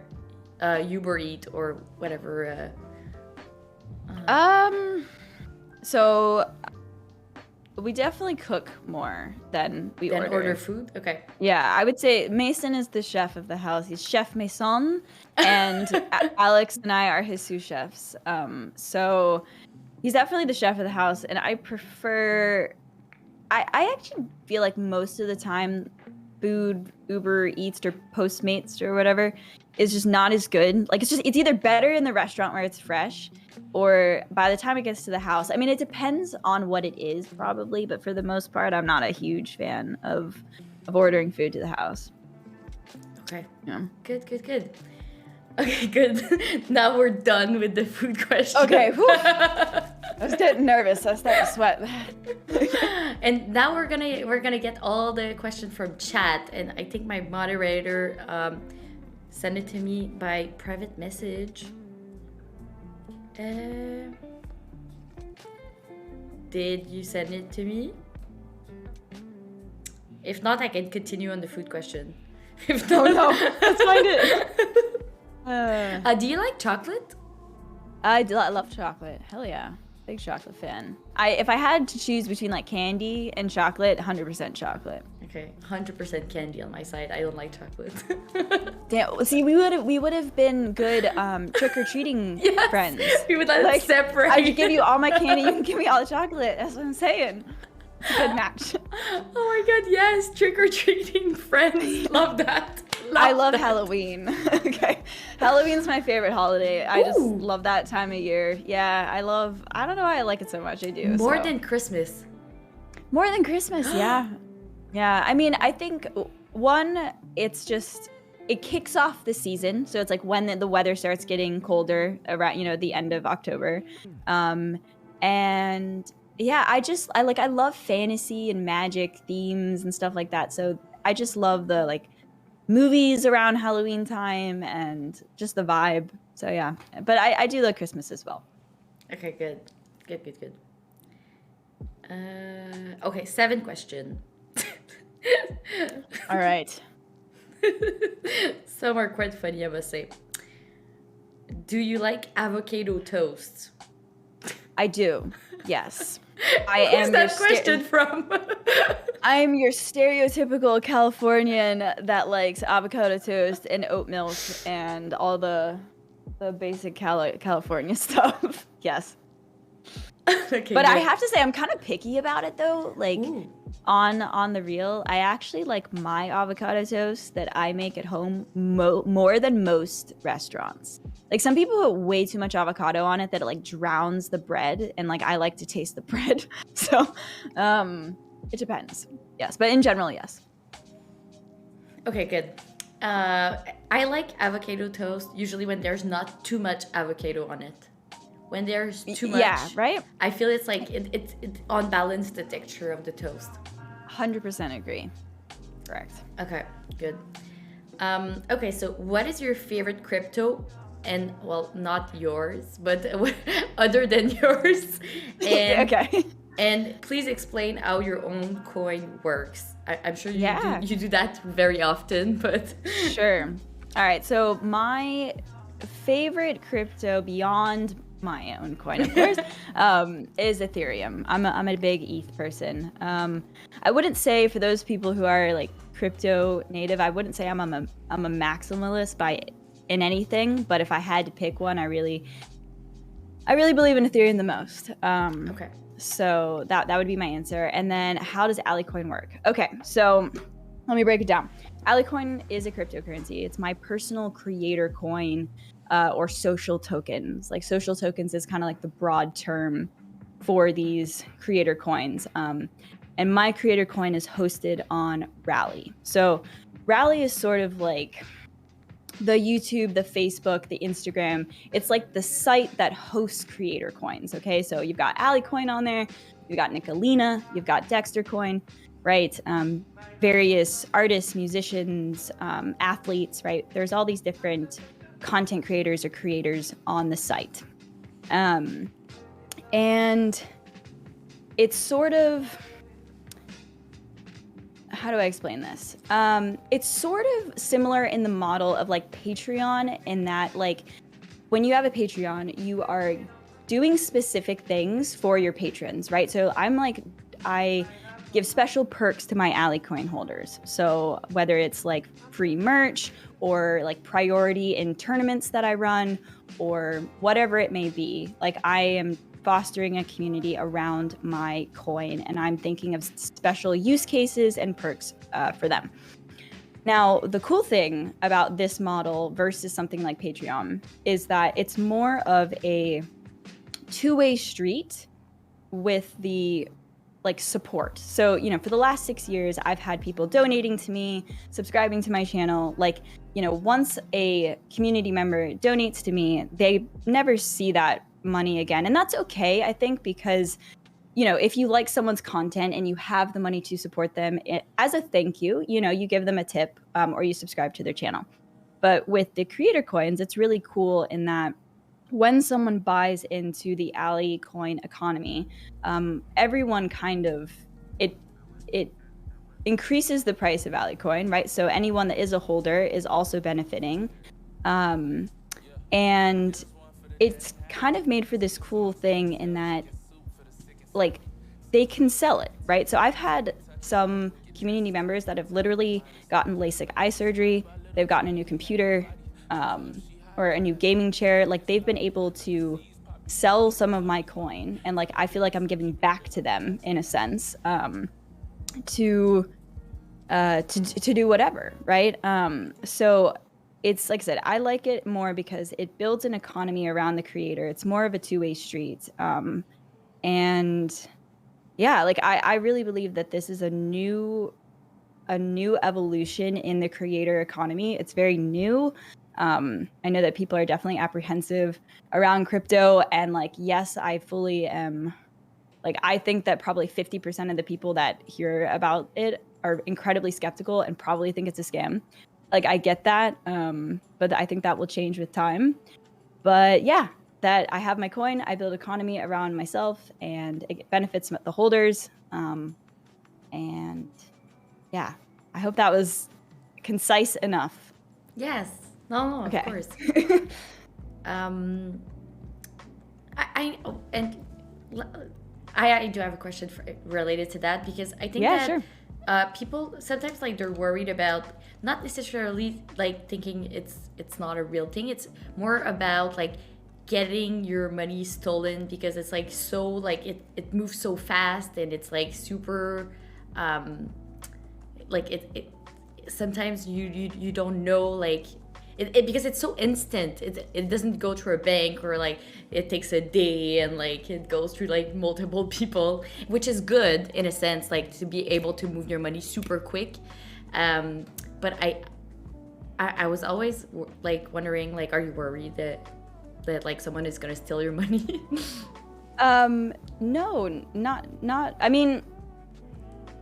Uber Eat or whatever? So we definitely cook more than we Then order. order food. Okay. Yeah, I would say Mason is the chef of the house. He's Chef Mason, and Alex and I are his sous chefs. So he's definitely the chef of the house, and I prefer. I actually feel like most of the time, food Uber Eats or Postmates or whatever is just not as good. Like it's either better in the restaurant where it's fresh, or by the time it gets to the house. I mean, it depends on what it is probably, but for the most part, I'm not a huge fan of ordering food to the house. Okay. Yeah. Good. Okay, good. Now we're done with the food question. Okay. I was getting nervous. I was starting to sweat. And now we're gonna get all the questions from chat, and I think my moderator sent it to me by private message. Did you send it to me? If not, I can continue on the food question. If not, Oh no, let's find it. Do you like chocolate? I love chocolate. Hell yeah. Big chocolate fan. If I had to choose between like candy and chocolate, 100% chocolate. Okay, 100% candy on my side. I don't like chocolate. Damn. See, we would have been good trick or treating friends. We would like separate. I could give you all my candy. You can give me all the chocolate. That's what I'm saying. It's a good match. Oh my god, yes, trick or treating friends. Love that. I love Halloween. Okay. Halloween's my favorite holiday. I just love that time of year. Yeah, I don't know why I like it so much. I do. More than Christmas. More than Christmas, yeah. Yeah, I mean, I think one, it's just, it kicks off the season. So it's like when the weather starts getting colder around, the end of October. And yeah, I love fantasy and magic themes and stuff like that. So I just love the like movies around Halloween time and just the vibe. So yeah, but I do like Christmas as well. Okay, good. Okay, 7th question. All right. Some are quite funny, I must say. Do you like avocado toast? I do. Yes. Where's that question from? I'm your stereotypical Californian that likes avocado toast and oat milk and all the basic California stuff. Yes. Okay, but I have to say I'm kind of picky about it though. Like on the real, I actually like my avocado toast that I make at home more than most restaurants. Like some people put way too much avocado on it that it like drowns the bread, and like I like to taste the bread. So it depends. Yes, but in general, yes. Okay, good. I like avocado toast usually when there's not too much avocado on it. When there's too much, yeah, right? I feel it's like it unbalanced the texture of the toast. 100% agree. Correct. Okay, good. Okay, so what is your favorite crypto? And well, not yours, but other than yours. And, okay. And please explain how your own coin works. I'm sure you do that very often, but sure. All right. So my favorite crypto beyond my own coin, of course, is Ethereum. I'm a big ETH person. I wouldn't say for those people who are like crypto native, I wouldn't say I'm a maximalist in anything. But if I had to pick one, I really believe in Ethereum the most. Okay. So that would be my answer. And then how does Alliecoin work? Okay, so let me break it down. Alliecoin is a cryptocurrency. It's my personal creator coin or social tokens. Like social tokens is kind of like the broad term for these creator coins. And my creator coin is hosted on Rally. So Rally is sort of like the YouTube, the Facebook, the Instagram. It's like the site that hosts creator coins. Okay, so you've got Allie Coin on there, you've got Nicolina, you've got Dexter Coin, right? Various artists, musicians, athletes, right? There's all these different content creators or creators on the site. And it's sort of, how do I explain this? It's sort of similar in the model of like Patreon, in that like when you have a Patreon, you are doing specific things for your patrons, right? So I give special perks to my Ally coin holders. So whether it's like free merch or like priority in tournaments that I run or whatever it may be, like I am fostering a community around my coin, and I'm thinking of special use cases and perks for them. Now, the cool thing about this model versus something like Patreon is that it's more of a two-way street with the like support. So, you know, for the last 6 years, I've had people donating to me, subscribing to my channel. Like, you know, once a community member donates to me, they never see that money again. And that's okay, I think, because, you know, if you like someone's content and you have the money to support them as a thank you, you know, you give them a tip or you subscribe to their channel. But with the creator coins, it's really cool in that when someone buys into the Ally coin economy, everyone kind of, it increases the price of Ally coin, right? So anyone that is a holder is also benefiting. And it's kind of made for this cool thing in that, like, they can sell it, right? So I've had some community members that have literally gotten LASIK eye surgery, they've gotten a new computer, or a new gaming chair. Like, they've been able to sell some of my coin, and like I feel like I'm giving back to them in a sense, to do whatever, right? So it's like I said, I like it more because it builds an economy around the creator. It's more of a two-way street, and yeah, like I really believe that this is a new evolution in the creator economy. It's very new. I know that people are definitely apprehensive around crypto, and like, yes, I fully am. Like, I think that probably 50% of the people that hear about it are incredibly skeptical and probably think it's a scam. Like, I get that, but I think that will change with time. But yeah, that I have my coin, I build economy around myself, and it benefits the holders. And yeah, I hope that was concise enough. Yes. No, Okay. of course. I do have a question related to that, because I think that sure. People sometimes, like, they're worried about not necessarily like thinking it's not a real thing. It's more about like getting your money stolen, because it's like so, like, it moves so fast, and it's like super like it sometimes you don't know, like because it's so instant. It doesn't go through a bank, or like it takes a day, and like it goes through like multiple people, which is good in a sense, like to be able to move your money super quick. But I was always like wondering, like, are you worried that like someone is gonna steal your money? No, not. I mean,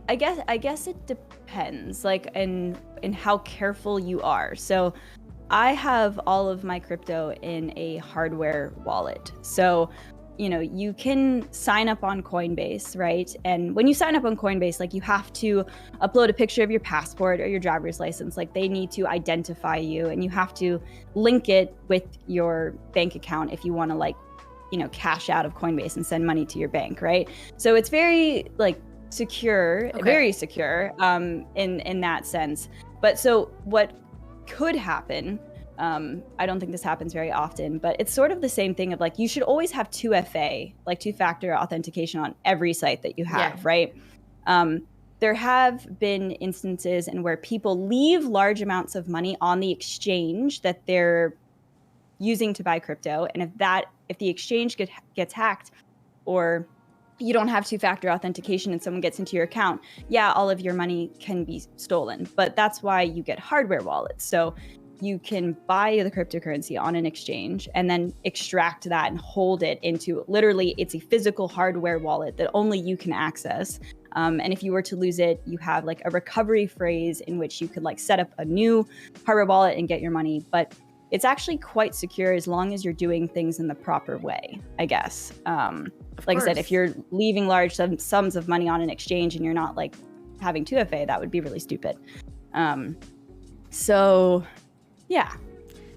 I guess it depends, like, in how careful you are. So I have all of my crypto in a hardware wallet. So, you know, you can sign up on Coinbase, right? And when you sign up on Coinbase, like, you have to upload a picture of your passport or your driver's license. Like, they need to identify you, and you have to link it with your bank account if you want to, like, you know, cash out of Coinbase and send money to your bank, right? So it's very, like, secure, Okay. very secure, in that sense. But so what could happen, I don't think this happens very often, but it's sort of the same thing of, like, you should always have 2FA, like two-factor authentication, on every site that you have, Yeah. right? There have been instances in where people leave large amounts of money on the exchange that they're using to buy crypto, and if the exchange gets hacked, or you don't have two-factor authentication and someone gets into your account, yeah, all of your money can be stolen. But that's why you get hardware wallets. So you can buy the cryptocurrency on an exchange and then extract that and hold it into, literally, it's a physical hardware wallet that only you can access. And if you were to lose it, you have like a recovery phrase in which you could like set up a new hardware wallet and get your money. But it's actually quite secure as long as you're doing things in the proper way, I guess. Like I said, if you're leaving large sums of money on an exchange and you're not like having 2FA, that would be really stupid. So yeah.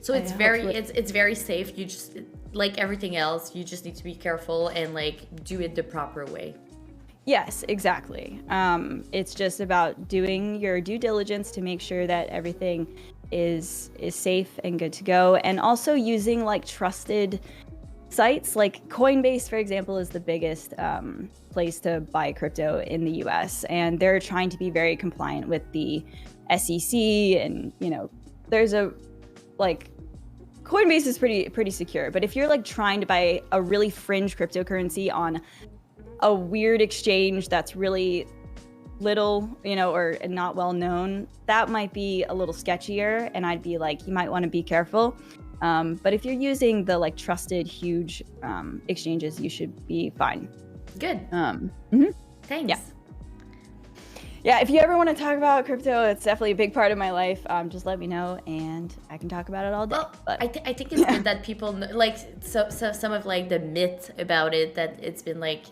So it's very safe. You just, like everything else, you just need to be careful and like do it the proper way. Yes, exactly. It's just about doing your due diligence to make sure that everything is safe and good to go, and also using like trusted sites. Like Coinbase, for example, is the biggest place to buy crypto in the US, and they're trying to be very compliant with the SEC, and there's a like Coinbase is pretty secure. But if you're like trying to buy a really fringe cryptocurrency on a weird exchange that's really little, or not well known, that might be a little sketchier, and I'd be like, you might want to be careful. But if you're using the like trusted huge exchanges, you should be fine. Good. Thanks. Yeah, if you ever want to talk about crypto, it's definitely a big part of my life. Just let me know, and I can talk about it all day. Well, I think it's good that people know, like so some of like the myth about it, that it's been like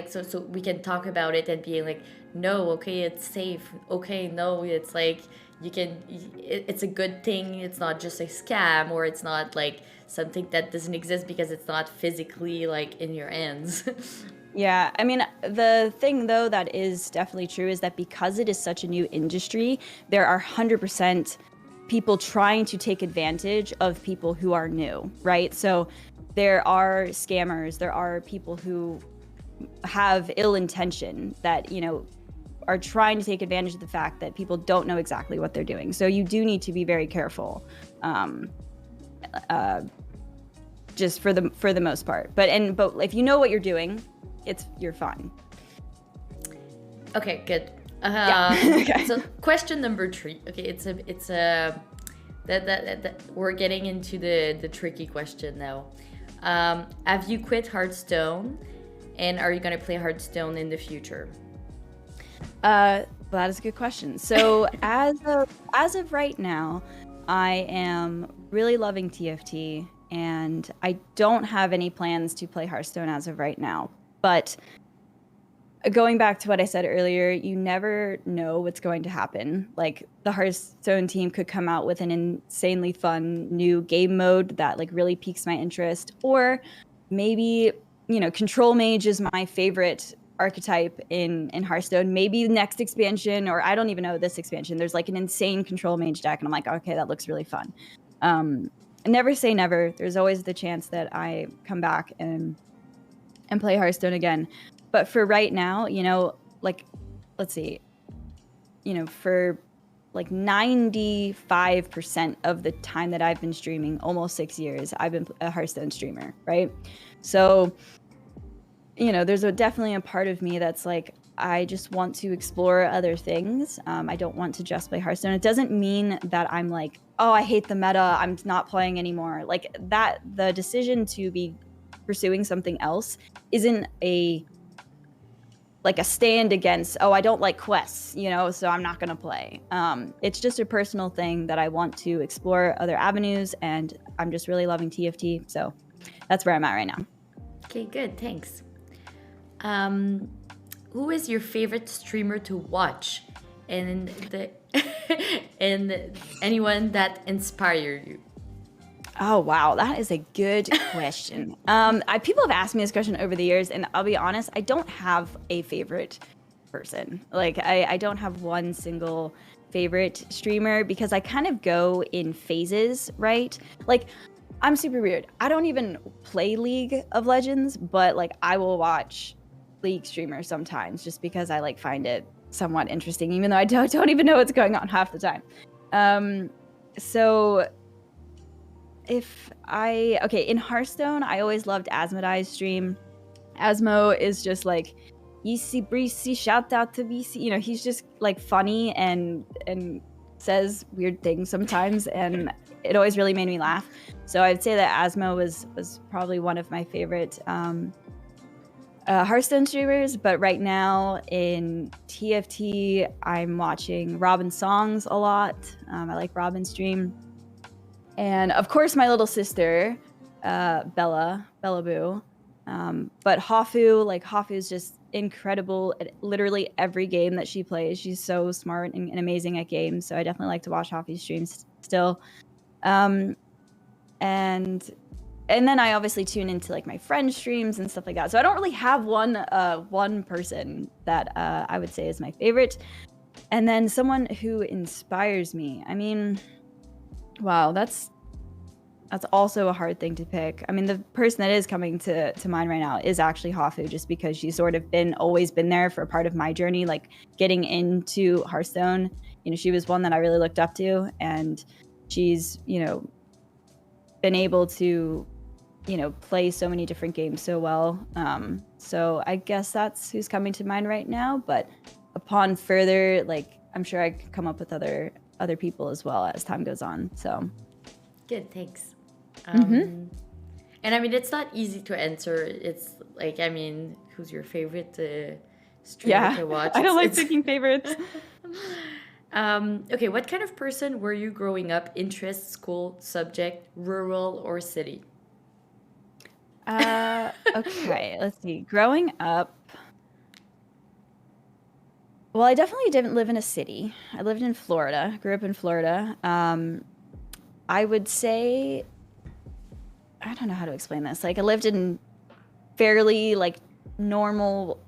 so we can talk about it and being like, no, okay, it's safe. Okay, no, it's like it's a good thing. It's not just a scam, or it's not like something that doesn't exist because it's not physically like in your hands. Yeah, I mean, the thing though that is definitely true is that because it is such a new industry, there are 100% people trying to take advantage of people who are new, right? So there are scammers, there are people who have ill intention that, are trying to take advantage of the fact that people don't know exactly what they're doing. So you do need to be very careful, just for the most part. But if you know what you're doing, you're fine. Okay, good. Okay. So question number 3. Okay, that we're getting into the tricky question now. Have you quit Hearthstone, and are you going to play Hearthstone in the future? Well, that is a good question. So as of right now, I am really loving TFT, and I don't have any plans to play Hearthstone as of right now. But going back to what I said earlier, you never know what's going to happen. Like the Hearthstone team could come out with an insanely fun new game mode that like really piques my interest, or maybe Control Mage is my favorite archetype in Hearthstone. Maybe the next expansion, or I don't even know this expansion, there's like an insane Control Mage deck, and I'm like, okay, that looks really fun. Never say never. There's always the chance that I come back and play Hearthstone again. But for right now, like, let's see, for like 95% of the time that I've been streaming, almost 6 years, I've been a Hearthstone streamer, right? So, there's definitely a part of me that's like, I just want to explore other things. I don't want to just play Hearthstone. It doesn't mean that I'm like, oh, I hate the meta, I'm not playing anymore. Like that, the decision to be pursuing something else isn't a stand against, oh, I don't like quests, so I'm not going to play. It's just a personal thing that I want to explore other avenues, and I'm just really loving TFT. So that's where I'm at right now. Okay, good. Thanks. Who is your favorite streamer to watch, and and anyone that inspired you? Oh, wow. That is a good question. People have asked me this question over the years, and I'll be honest, I don't have a favorite person. Like, I don't have one single favorite streamer, because I kind of go in phases, right? Like, I'm super weird. I don't even play League of Legends, but, like, I will watch League streamers sometimes just because I, like, find it somewhat interesting, even though I don't even know what's going on half the time. So... in Hearthstone, I always loved Asmodee's stream. Asmo is just like easy breezy, shout out to BC. You know, he's just like funny and says weird things sometimes, and it always really made me laugh. So I'd say that Asmo was probably one of my favorite Hearthstone streamers. But right now in TFT, I'm watching Robin's songs a lot. I like Robin's stream, and of course my little sister, Bella Boo. But Hafu is just incredible at literally every game that she plays. She's so smart and amazing at games. So I definitely like to watch Hafu's streams still. And then I obviously tune into like my friends' streams and stuff like that. So I don't really have one person that I would say is my favorite. And then someone who inspires me. I mean, wow, that's also a hard thing to pick. I mean, the person that is coming to mind right now is actually Hafu, just because she's sort of always been there for a part of my journey, like getting into Hearthstone. You know, she was one that I really looked up to, and she's, you know, been able to, you know, play so many different games so well. So I guess that's who's coming to mind right now. But upon further, like, I'm sure I could come up with other people as well as time goes on. So good, thanks. And I mean, it's not easy to answer. It's like, I mean, who's your favorite streamer to watch? I don't like picking favorites. Okay, what kind of person were you growing up? Interest, school, subject, rural, or city? Okay, let's see. Growing up, well, I definitely didn't live in a city. I lived in Florida, grew up in Florida. I would say, I don't know how to explain this. Like, I lived in fairly like normal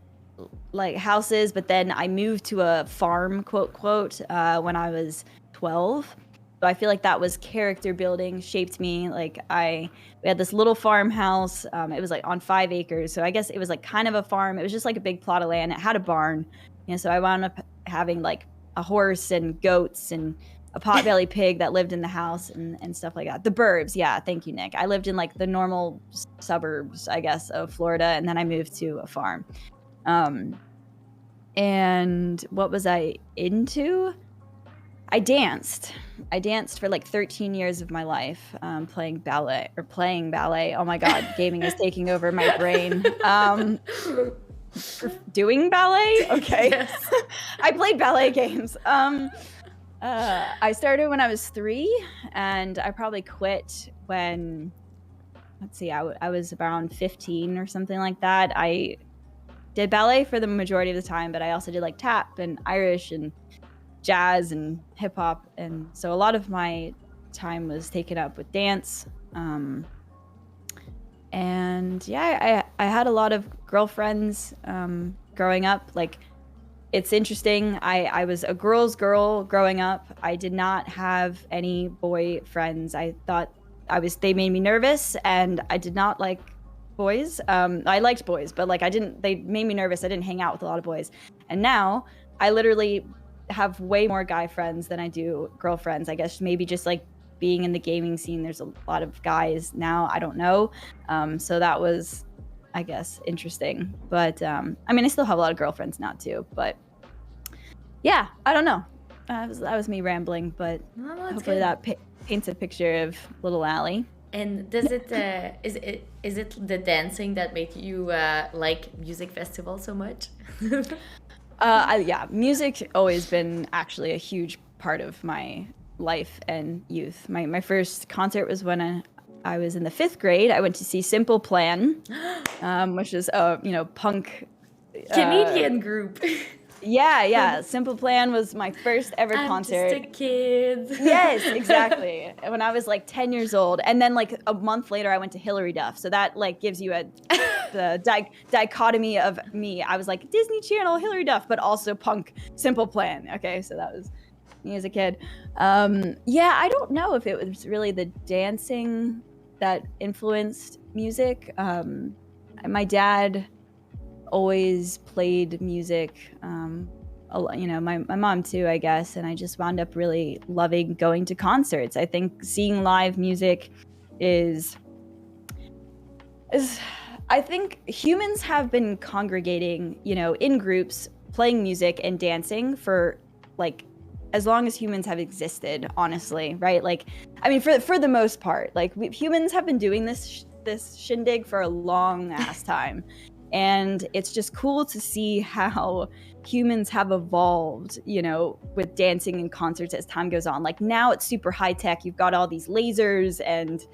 like houses, but then I moved to a farm, quote when I was 12. So I feel like that was character building, shaped me. Like we had this little farmhouse. It was like on 5 acres. So I guess it was like kind of a farm. It was just like a big plot of land. It had a barn. You know, so I wound up having like a horse and goats and a potbelly pig that lived in the house and stuff like that. The burbs. Yeah. Thank you, Nick. I lived in like the normal suburbs, I guess, of Florida. And then I moved to a farm. And what was I into? I danced for like 13 years of my life, playing ballet. Oh my God, gaming is taking over my brain. Doing ballet? Okay. Yes. I played ballet games. I started when I was 3, and I probably quit when, let's see, I was around 15 or something like that. I did ballet for the majority of the time, but I also did like tap and Irish and jazz and hip hop. And so a lot of my time was taken up with dance. And yeah, I had a lot of girlfriends growing up. Like, it's interesting. I was a girl's girl growing up. I did not have any boy friends. I thought they made me nervous, and I did not like boys. I liked boys, but like they made me nervous. I didn't hang out with a lot of boys. And now I literally have way more guy friends than I do girlfriends. I guess maybe just like being in the gaming scene, there's a lot of guys now. I don't know. So that was, I guess, interesting. But I mean, I still have a lot of girlfriends now too. But yeah, I don't know. That was me rambling, but hopefully that paints a picture of little Allie. And does it is it the dancing that made you like music festival so much? Yeah, music always been actually a huge part of my life and youth. My first concert was when I was in the 5th grade. I went to see Simple Plan, which is a punk Canadian group. Yeah. Simple Plan was my first ever concert. I'm just a kid. Yes, exactly. When I was like 10 years old. And then like a month later, I went to Hillary Duff. So that like gives you the dichotomy of me. I was like Disney Channel, Hillary Duff, but also punk Simple Plan. Okay, so that was me as a kid. Yeah, I don't know if it was really the dancing that influenced music. My dad always played music, my mom too, I guess, and I just wound up really loving going to concerts. I think seeing live music is I think humans have been congregating, in groups, playing music and dancing for like as long as humans have existed, honestly, right? Like, I mean, for the most part, like humans have been doing this shindig for a long ass time, and it's just cool to see how humans have evolved, with dancing and concerts as time goes on. Like now it's super high tech. You've got all these lasers and,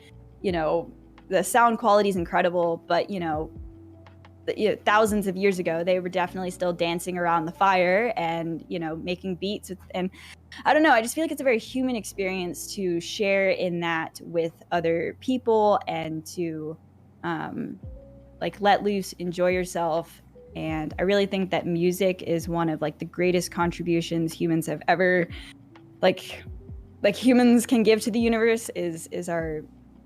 the sound quality is incredible, but thousands of years ago, they were definitely still dancing around the fire and, making beats. And I don't know, I just feel like it's a very human experience to share in that with other people and to like let loose, enjoy yourself. And I really think that music is one of like the greatest contributions humans have ever like humans can give to the universe is our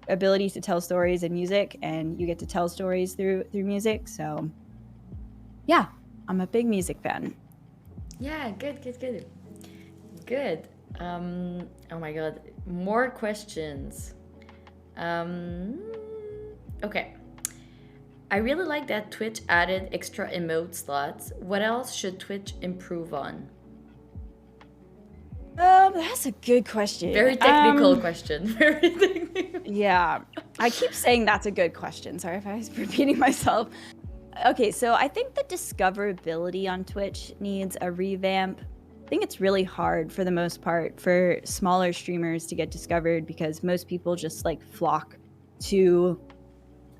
ability to tell stories in music, and you get to tell stories through music. So yeah, I'm a big music fan. Yeah, good. Oh my god, more questions. Okay. I really like that Twitch added extra emote slots. What else should Twitch improve on? That's a good question. Very technical question. Very technical. Yeah, I keep saying that's a good question. Sorry if I was repeating myself. Okay, so I think the discoverability on Twitch needs a revamp. I think it's really hard for the most part for smaller streamers to get discovered because most people just like flock to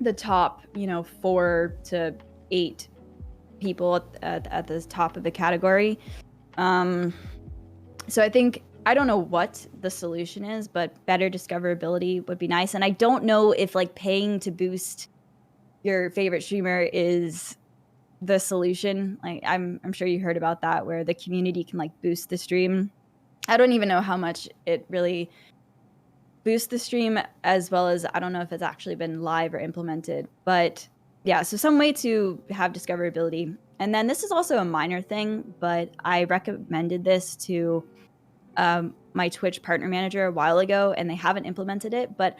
the top, 4 to 8 people at the top of the category. So I think, I don't know what the solution is, but better discoverability would be nice. And I don't know if like paying to boost your favorite streamer is the solution. Like I'm sure you heard about that, where the community can like boost the stream. I don't even know how much it really boosts the stream, as well as I don't know if it's actually been live or implemented. But yeah, so some way to have discoverability. And then this is also a minor thing, but I recommended this to my Twitch partner manager a while ago, and they haven't implemented it. But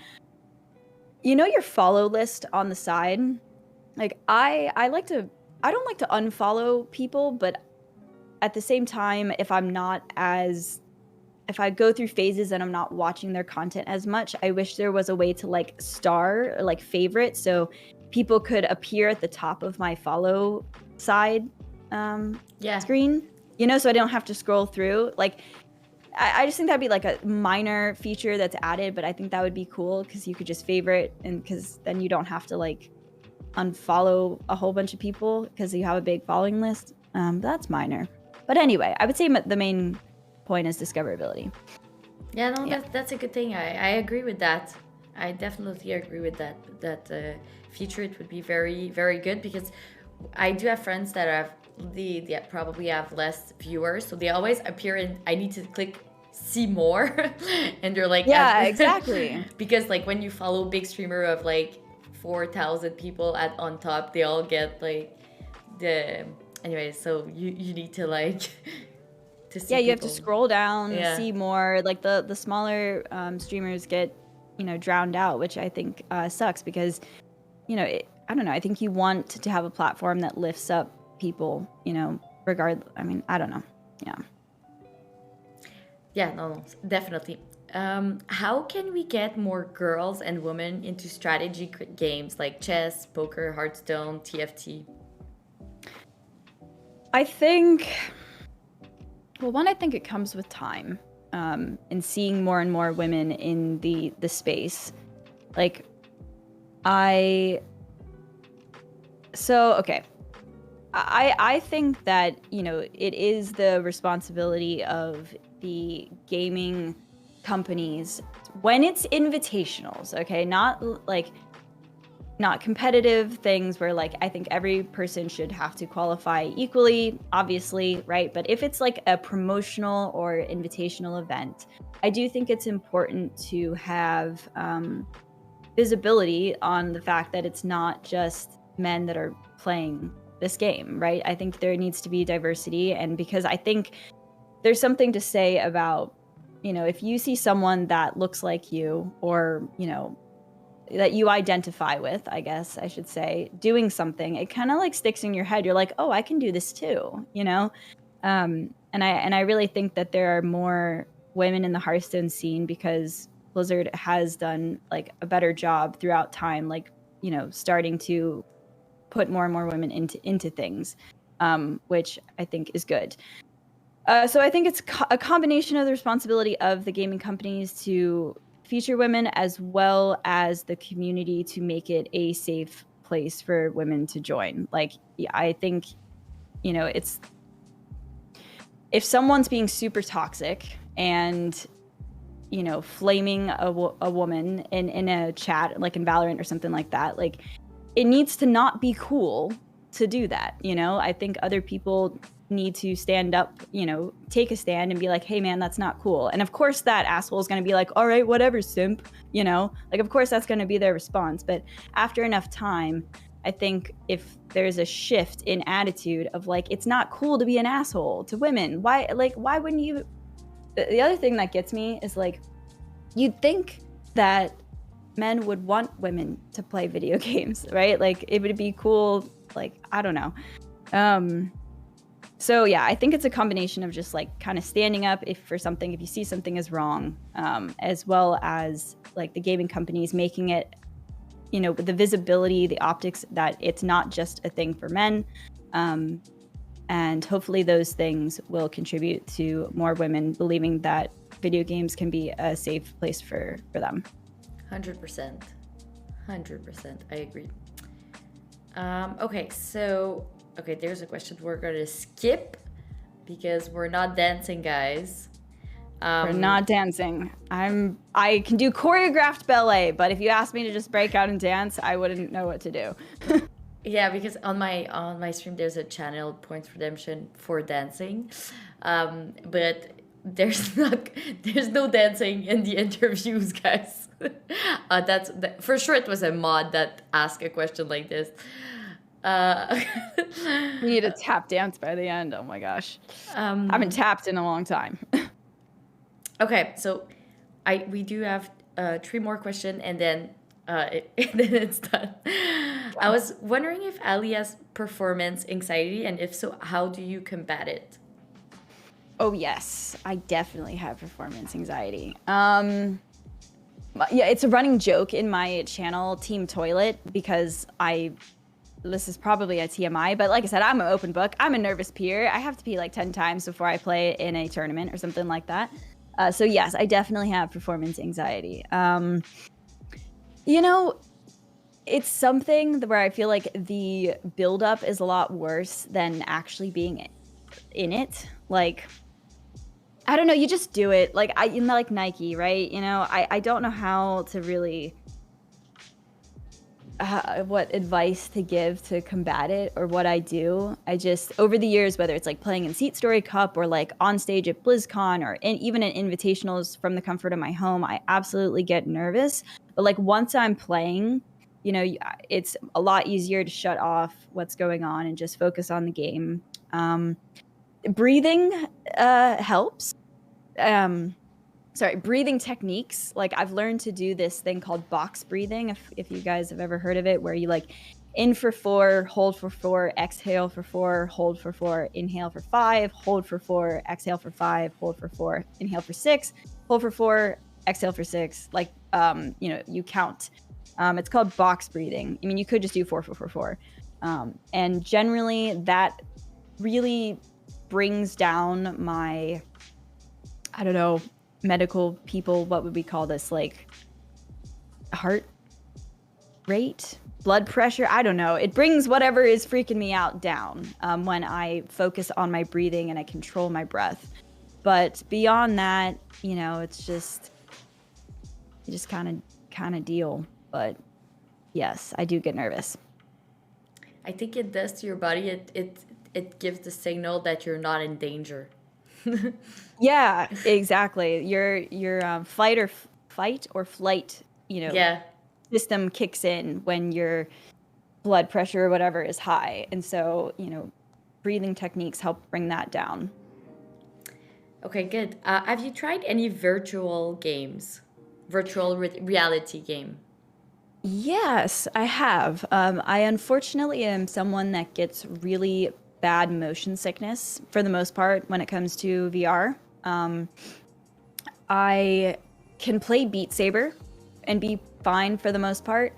your follow list on the side, like I don't like to unfollow people, but at the same time, if I go through phases and I'm not watching their content as much, I wish there was a way to like star or like favorite, so people could appear at the top of my follow side screen, so I don't have to scroll through. Like I just think that'd be like a minor feature that's added, but I think that would be cool because you could just favorite, and because then you don't have to like unfollow a whole bunch of people because you have a big following list. That's minor. But anyway, I would say the main point is discoverability. Yeah, no, that's a good thing. I agree with that. I definitely agree with that feature. It would be very, very good because I do have friends that have they probably have less viewers, so they always appear in. I need to click see more, and they're like, yeah, exactly. Because like when you follow big streamer of like 4,000 people on top, they all get like anyway. So you need to like to see. Yeah, you have to people. scroll down, see more. Like the smaller streamers get drowned out, which I think sucks because I don't know. I think you want to have a platform that lifts up people, regardless. I mean, I don't know. Yeah. Yeah, no, definitely. How can we get more girls and women into strategy games like chess, poker, Hearthstone, TFT? I think, well, one, I think it comes with time and seeing more and more women in the space. Like, I think that, it is the responsibility of the gaming companies when it's invitationals, okay? Not competitive things where like I think every person should have to qualify equally, obviously, right? But if it's like a promotional or invitational event, I do think it's important to have visibility on the fact that it's not just men that are playing this game, right? I think there needs to be diversity, and because I think there's something to say about, if you see someone that looks like you or, that you identify with, I guess I should say, doing something, it kind of like sticks in your head. You're like, oh, I can do this too, you know? And I really think that there are more women in the Hearthstone scene because Blizzard has done like a better job throughout time, like, you know, starting to put more and more women into things, which I think is good. So I think it's a combination of the responsibility of the gaming companies to feature women as well as the community to make it a safe place for women to join. Like, yeah, I think, you know, it's if someone's being super toxic and, you know, flaming a woman in a chat, like in Valorant or something like that, like it needs to not be cool to do that. You know, I think other people need to stand up, you know, take a stand and be like, hey man, that's not cool. And of course that asshole is going to be like, all right, whatever, simp, you know, like of course that's going to be their response. But after enough time, I think if there's a shift in attitude of like, it's not cool to be an asshole to women, why wouldn't you? The other thing that gets me is like, you'd think that men would want women to play video games, right? Like it would be cool. Like, I don't know. So yeah, I think it's a combination of just like kind of standing up if you see something is wrong, as well as like the gaming companies making it, you know, the visibility, the optics that it's not just a thing for men. And hopefully those things will contribute to more women believing that video games can be a safe place for them. 100%. 100%. I agree. Okay, there's a question we're going to skip because we're not dancing, guys. We're not dancing. I can do choreographed ballet, but if you asked me to just break out and dance, I wouldn't know what to do. Yeah, because on my stream there's a channel Points Redemption for dancing, but there's no dancing in the interviews, guys. For sure. It was a mod that asked a question like this. We need a tap dance by the end. Oh my gosh, I haven't tapped in a long time. Okay, so we do have 3 more questions, and then then it's done. I was wondering if Allie has performance anxiety, and if so, how do you combat it? Oh yes, I definitely have performance anxiety. Yeah, it's a running joke in my channel, Team Toilet, because this is probably a TMI, but like I said, I'm an open book. I'm a nervous peer. I have to pee like 10 times before I play in a tournament or something like that. So yes, I definitely have performance anxiety. You know, it's something where I feel like the buildup is a lot worse than actually being in it. Like, I don't know, you just do it. Like like Nike, right? You know, I don't know how to really what advice to give to combat it or what I do. I just, over the years, whether it's like playing in Seat Story Cup or like on stage at BlizzCon or even in invitationals from the comfort of my home, I absolutely get nervous. But like once I'm playing, you know, it's a lot easier to shut off what's going on and just focus on the game. Breathing helps. Breathing techniques. Like I've learned to do this thing called box breathing, if you guys have ever heard of it, where you like in for 4, hold for 4, exhale for 4, hold for 4, inhale for 5, hold for 4, exhale for 5, hold for 4, inhale for 6, hold for 4, exhale for 6. Like, you know, you count. It's called box breathing. I mean, you could just do 4, 4, 4, 4. And generally that really brings down my, I don't know, medical people, what would we call this, like heart rate, blood pressure, I don't know, it brings whatever is freaking me out down when I focus on my breathing and I control my breath. But beyond that, you know, it's just you just kind of deal. But yes, I do get nervous. I think it does to your body. It gives the signal that you're not in danger. Yeah, exactly. Your fight or flight, you know, Yeah. system kicks in when your blood pressure or whatever is high. And so, you know, breathing techniques help bring that down. Okay, good. Have you tried any virtual games? Virtual reality game? Yes, I have. I unfortunately am someone that gets really bad motion sickness for the most part when it comes to VR. I can play Beat Saber and be fine for the most part.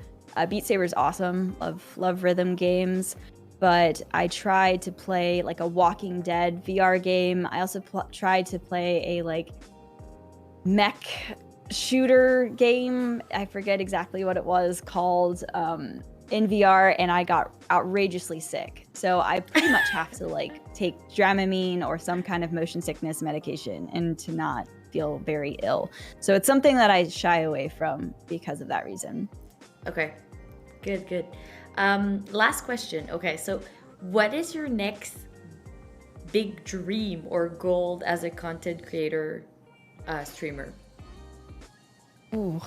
Beat Saber is awesome. Love rhythm games, but I tried to play like a Walking Dead VR game. I also tried to play a like mech shooter game. I forget exactly what it was called in VR, and I got outrageously sick. So I pretty much have to like take Dramamine or some kind of motion sickness medication and to not feel very ill. So it's something that I shy away from because of that reason. Okay, good, good. Last question. Okay, so what is your next big dream or goal as a content creator, streamer? Ooh,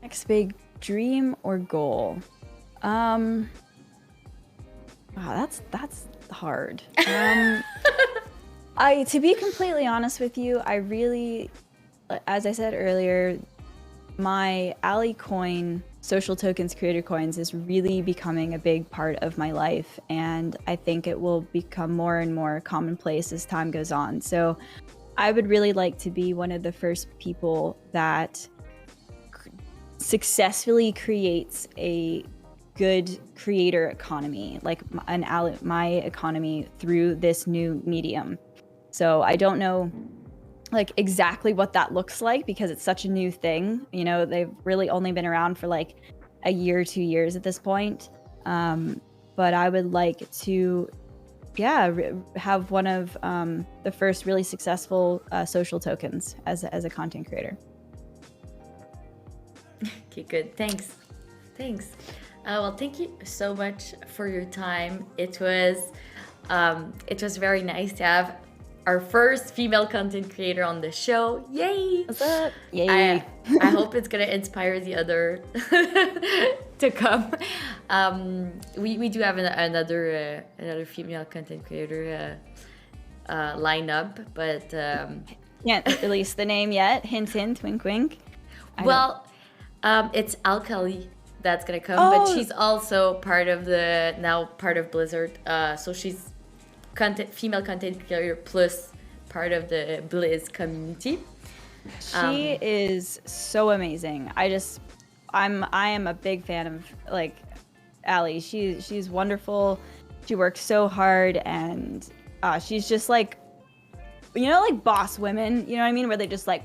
next big dream or goal. Wow, that's hard. To be completely honest with you, I really, as I said earlier, my Ally coin, social tokens, creator coins, is really becoming a big part of my life, and I think it will become more and more commonplace as time goes on. So I would really like to be one of the first people that successfully creates a good creator economy, like my economy through this new medium. So I don't know like exactly what that looks like because it's such a new thing. You know, they've really only been around for like a year, 2 years at this point. But I would like to, yeah, have one of the first really successful social tokens as a content creator. Okay, good. Thanks. Thanks. Well, thank you so much for your time. It was very nice to have our first female content creator on the show. Yay! What's up? Yay! I hope it's gonna inspire the other to come. We do have another female content creator lineup, but Can't release the name yet. Hint, hint, wink, wink. It's Alkali that's gonna come, Oh. but she's also part of Blizzard. So she's female content creator plus part of the Blizz community. She is so amazing. I am a big fan of like Allie. She's wonderful. She works so hard, and she's just like, you know, like boss women, you know what I mean? Where they just like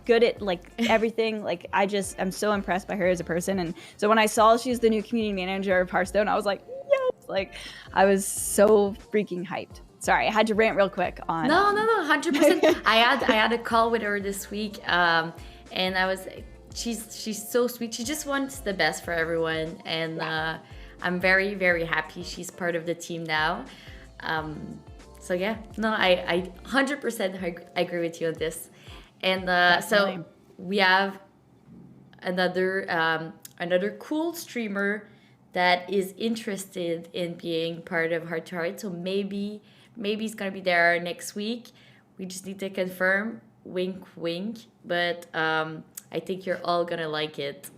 good at like everything. Like I'm so impressed by her as a person. And so when I saw she's the new community manager of Hearthstone, I was like, yes! Like I was so freaking hyped. Sorry, I had to rant real quick on. No, 100%. I had a call with her this week, and I was, she's so sweet. She just wants the best for everyone, and I'm very, very happy she's part of the team now. So yeah, no, I 100% agree with you on this. And so we have another cool streamer that is interested in being part of Heart to Heart. So maybe he's gonna be there next week. We just need to confirm. Wink, wink. But I think you're all gonna like it.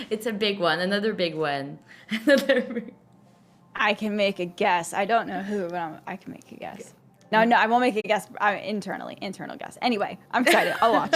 It's a big one. Another big one. I can make a guess. I don't know who, but I can make a guess. No, I won't make a guess. Internal guess. Anyway, I'm excited. I'll watch.